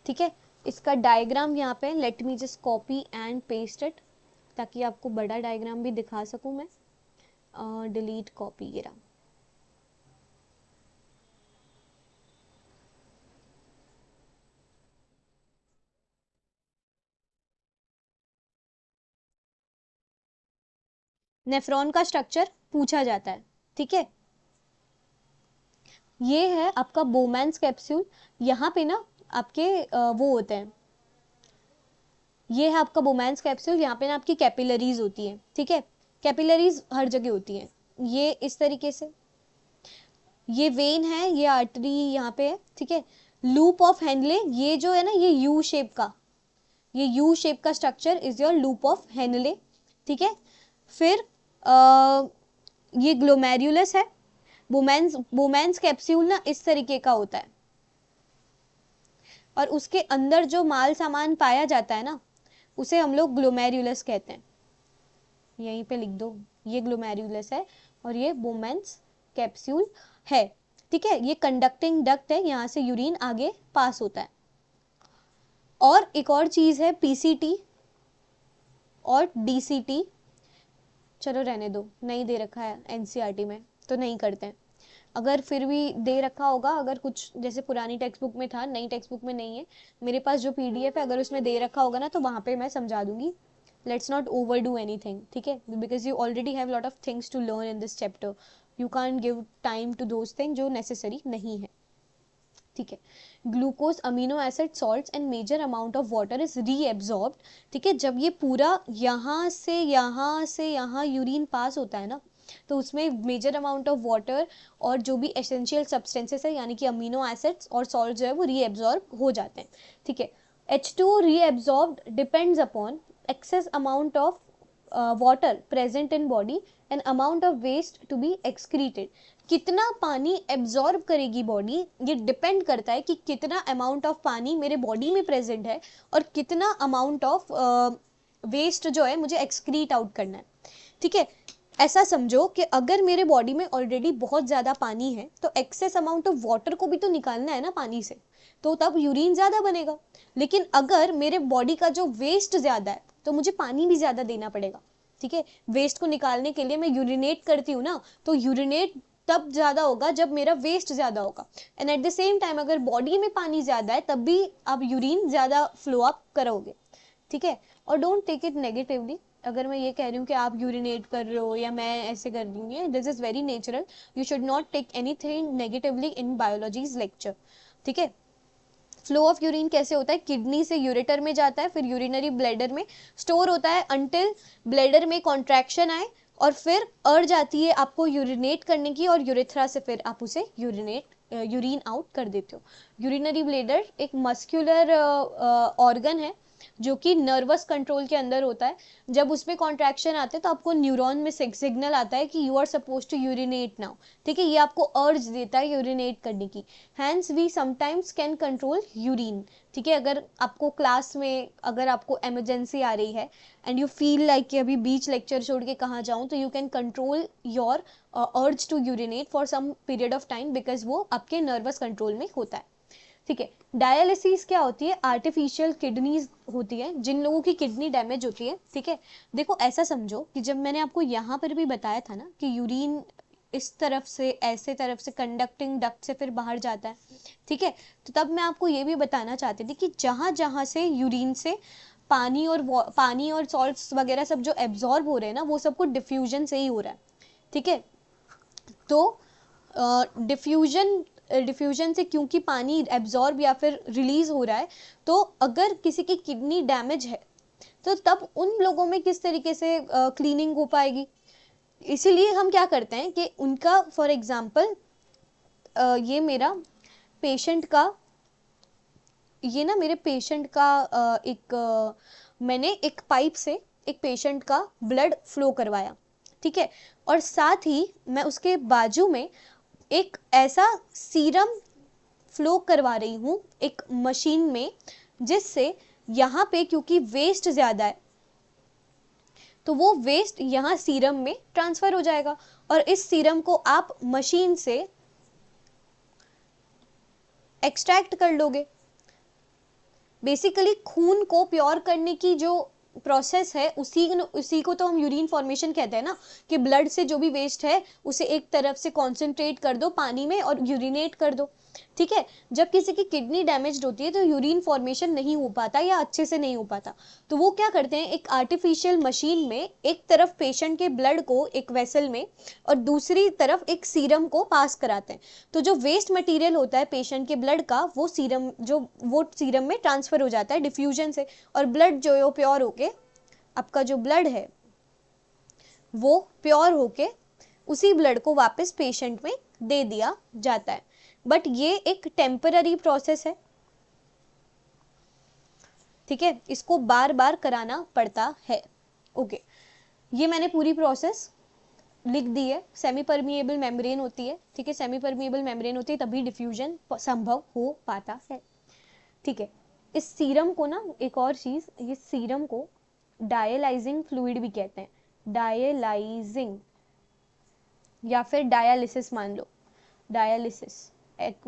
ठीक है, इसका डायग्राम यहाँ पे, let me just copy and paste it ताकि आपको बड़ा डायग्राम भी दिखा सकूं मैं। डिलीट कॉपी, ये रहा। नेफ्रॉन का स्ट्रक्चर पूछा जाता है। ठीक है, ये है आपका बोमैन्स कैप्सूल। यहाँ पे ना आपके वो होते हैं, ये है आपका बोमैन्स कैप्सूल। यहाँ पे ना आपकी कैपिलरीज होती है। ठीक है, कैपिलरीज हर जगह होती हैं, ये इस तरीके से। ये वेन है, ये आर्टरी यहाँ पे है। ठीक है, लूप ऑफ हेनले, ये जो है ना, ये यू शेप का, ये यू शेप का structure is your loop of Henle. ठीक है, फिर ये ग्लोमेरुलस है। बोमैन्स कैप्सूल ना इस तरीके का होता है, और उसके अंदर जो माल सामान पाया जाता है ना, उसे हम लोग ग्लोमेरुलस कहते हैं। यहीं पे लिख दो, ये ग्लोमेरुलस है और ये बोमैन्स कैप्सूल है। ठीक है, ये कंडक्टिंग डक्ट है, यहाँ से यूरिन आगे पास होता है। और एक और चीज है पीसीटी और डीसीटी। चलो रहने दो, नहीं दे रखा है एनसीईआरटी में तो नहीं करते हैं। अगर फिर भी दे रखा होगा, अगर कुछ जैसे पुरानी टेक्स्ट बुक में था, नई टेक्स्ट बुक में नहीं है, मेरे पास जो पीडीएफ है, अगर उसमें दे रखा होगा ना तो वहां पे मैं समझा दूंगी। Let's not overdo anything. ठीक है, because you already have lot of things to learn in this chapter, you can't give time to those thing जो नेसेसरी नहीं है। ठीक है, glucose, amino acid, salts and major amount of water is reabsorbed. ठीक है, जब ये पूरा यहाँ से यहाँ यूरिन पास होता है ना, तो उसमें मेजर अमाउंट ऑफ वाटर और जो भी एसेंशियल सब्सटेंसेस है यानी कि अमीनो एसिड्स और सॉल्ट जो है वो रीएब्सॉर्ब हो जाते हैं। ठीक है, H2 reabsorbed depends upon excess amount of water present in body and amount of waste to be excreted. कितना पानी एब्जॉर्ब करेगी बॉडी, ये डिपेंड करता है कि कितना अमाउंट ऑफ पानी मेरे बॉडी में प्रेजेंट है और कितना अमाउंट ऑफ वेस्ट जो है मुझे एक्सक्रीट आउट करना है। ठीक है, ऐसा समझो कि अगर मेरे बॉडी में ऑलरेडी बहुत ज्यादा पानी है तो एक्सेस अमाउंट ऑफ वाटर को भी तो निकालना है ना पानी से, तो तब यूरिन ज्यादा बनेगा। लेकिन अगर मेरे बॉडी का जो वेस्ट ज्यादा है तो मुझे पानी भी ज्यादा देना पड़ेगा। ठीक है, वेस्ट को निकालने के लिए मैं यूरिनेट करती हूँ ना, तो यूरिनेट तब ज्यादा होगा जब मेरा वेस्ट ज्यादा होगा। And at the same time अगर बॉडी में पानी ज्यादा है तब भी आप यूरिन ज्यादा फ्लो अप करोगे। ठीक है, और डोंट टेक इट नेगेटिवली। अगर मैं ये कह रही हूँ कि आप यूरिनेट कर रहे हो या मैं ऐसे कर रही हूँ, this is very natural, you should not take anything negatively in biology's lecture. ठीक है, फ्लो ऑफ यूरिन कैसे होता है, किडनी से यूरेटर में जाता है, फिर यूरिनरी ब्लैडर में स्टोर होता है अंटिल ब्लैडर में कॉन्ट्रैक्शन आए, और फिर अर्ज आती है आपको यूरिनेट करने की, और यूरेथ्रा से फिर आप उसे यूरिन आउट कर देते हो। यूरिनरी ब्लैडर एक मस्कुलर ऑर्गन है जो कि नर्वस कंट्रोल के अंदर होता है। जब उसमें कॉन्ट्रैक्शन आते हैं तो आपको न्यूरॉन में सिग्नल आता है कि you are suppose to urinate now. ठीक है, ये आपको अर्ज देता है यूरिनेट करने की। Hence we sometimes can control urine. ठीक है, अगर आपको क्लास में अगर आपको इमरजेंसी आ रही है एंड यू फील लाइक कि अभी बीच लेक्चर छोड़ के कहाँ जाऊँ, तो you can control your urge to urinate for some period of time because वो आपके नर्वस कंट्रोल में होता है। ठीक है। डायलिसिस क्या होती है? आर्टिफिशियल किडनीज होती है, जिन लोगों की किडनी डैमेज होती है। ठीक है, देखो ऐसा समझो कि जब मैंने आपको यहाँ पर भी बताया था ना कि यूरिन इस तरफ से, ऐसे तरफ से कंडक्टिंग डक्ट से फिर बाहर जाता है। ठीक है, तो तब मैं आपको ये भी बताना चाहती थी कि जहां जहां से यूरिन से पानी और सॉल्ट्स वगैरह सब जो एब्जॉर्ब हो रहे हैं ना, वो सब कुछ डिफ्यूजन से ही हो रहा है। ठीक है, तो डिफ्यूजन से क्योंकि पानी एब्जॉर्ब या फिर रिलीज हो रहा है, तो अगर किसी की किडनी डैमेज है तो तब उन लोगों में किस तरीके से क्लीनिंग हो पाएगी? इसीलिए हम क्या करते हैं कि उनका, फॉर एग्जाम्पल ये मेरा पेशेंट का, ये ना मेरे पेशेंट का मैंने एक पाइप से एक पेशेंट का ब्लड फ्लो करवाया। ठीक है, और साथ ही मैं उसके बाजू में एक ऐसा सीरम फ्लो करवा रही हूँ एक मशीन में, जिससे यहाँ पे क्योंकि वेस्ट ज्यादा है तो वो वेस्ट यहाँ सीरम में ट्रांसफर हो जाएगा, और इस सीरम को आप मशीन से एक्सट्रैक्ट कर लोगे। बेसिकली खून को प्योर करने की जो प्रोसेस है, उसी को तो हम यूरिन फॉर्मेशन कहते हैं ना, कि ब्लड से जो भी वेस्ट है उसे एक तरफ से कॉन्सेंट्रेट कर दो पानी में और यूरिनेट कर दो। ठीक है, जब किसी की किडनी डैमेज होती है तो यूरिन फॉर्मेशन नहीं हो पाता या अच्छे से नहीं हो पाता, तो वो क्या करते हैं, एक आर्टिफिशियल मशीन में एक तरफ पेशेंट के ब्लड को एक वेसल में और दूसरी तरफ एक सीरम को पास कराते हैं। तो जो वेस्ट मटेरियल होता है पेशेंट के ब्लड का, वो सीरम में ट्रांसफर हो जाता है डिफ्यूजन से, और ब्लड जो है प्योर होके, आपका जो ब्लड है वो प्योर होके उसी ब्लड को वापस पेशेंट में दे दिया जाता है। बट ये एक टेम्पररी प्रोसेस है। ठीक है, इसको बार बार कराना पड़ता है। ओके, ये मैंने पूरी प्रोसेस लिख दी है। सेमी परमिएबल मेम्ब्रेन होती है। ठीक है, सेमी परमिएबल मेम्ब्रेन होती है तभी डिफ्यूजन संभव हो पाता है। ठीक है, इस सीरम को ना, एक और चीज, ये सीरम को डायलाइजिंग फ्लूइड भी कहते हैं। डायलाइजिंग या फिर डायलिसिस मान लो, डायलिसिस,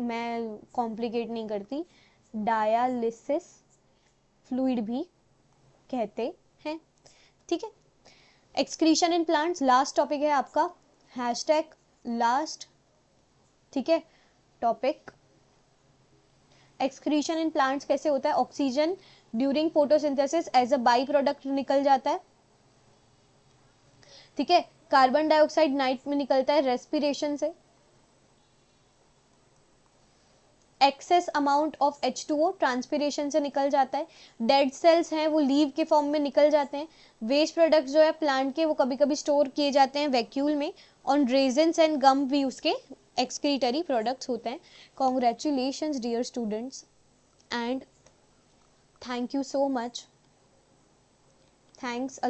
मैं कॉम्प्लिकेट नहीं करती, डायलिसिस फ्लूइड भी कहते हैं। ठीक है, excretion in plants last topic है आपका, हैशटैग लास्ट। ठीक है, टॉपिक एक्सक्रीशन इन प्लांट्स कैसे होता है? Oxygen during photosynthesis as a by product निकल जाता है। ठीक है, कार्बन डाइऑक्साइड नाइट में निकलता है रेस्पिरेशन से। Access amount of H2O transpiration से निकल जाता है। डेड सेल्स हैं वो लीव के फॉर्म में निकल जाते हैं। वेस्ट प्रोडक्ट्स जो है प्लांट के, वो कभी कभी स्टोर किए जाते हैं वैक्यूल में। और रेजिन्स एंड गम भी उसके एक्सक्रीटरी प्रोडक्ट्स होते हैं। Congratulations dear students, and thank you so much, thanks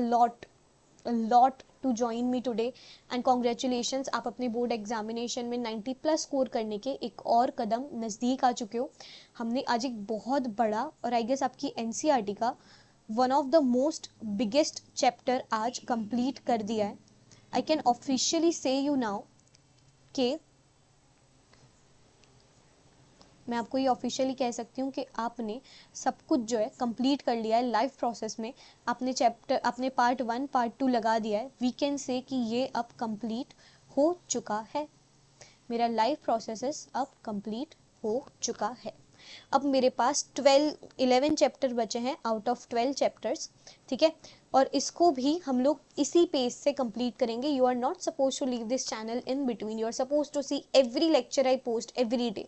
a lot to join me today and congratulations, आप अपने बोर्ड एग्जामिनेशन में 90 प्लस स्कोर करने के एक और कदम नज़दीक आ चुके हो। हमने आज एक बहुत बड़ा और आई गेस आपकी एनसीईआरटी का one of the most biggest chapter आज कंप्लीट कर दिया है। आई कैन ऑफिशियली से यू नाउ कि मैं आपको ये ऑफिशियली कह सकती हूँ कि आपने सब कुछ जो है कंप्लीट कर लिया है लाइफ प्रोसेस में। आपने पार्ट 1 पार्ट 2 लगा दिया है। वी कैन से कि ये अब कंप्लीट हो चुका है, मेरा लाइफ प्रोसेस अब कंप्लीट हो चुका है। अब मेरे पास 11 चैप्टर बचे हैं आउट ऑफ 12 चैप्टर्स। ठीक है, और इसको भी हम लोग इसी पेज से कंप्लीट करेंगे। You are not suppose to leave this channel in between, you are suppose to see every lecture I post every day.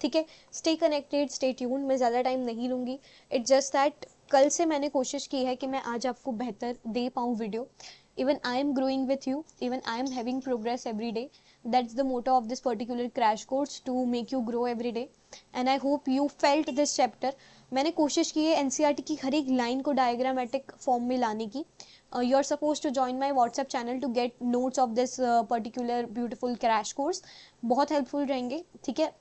ठीक है, स्टे कनेक्टेड, स्टे ट्यून्ड। मैं ज़्यादा टाइम नहीं लूँगी। इट्स जस्ट दैट कल से मैंने कोशिश की है कि मैं आज आपको बेहतर दे पाऊँ video. even I am growing with you, even I am having progress every day. That's the motto of this particular crash course, to make you grow every day. And I hope you felt this chapter. मैंने कोशिश की है NCERT की हर एक line को diagrammatic form में लाने की। You are supposed to join my WhatsApp channel to get notes of this particular beautiful crash course. बहुत helpful रहेंगे। ठीक है,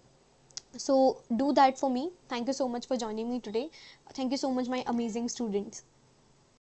so do that for me. Thank you so much for joining me today. Thank you so much my amazing students.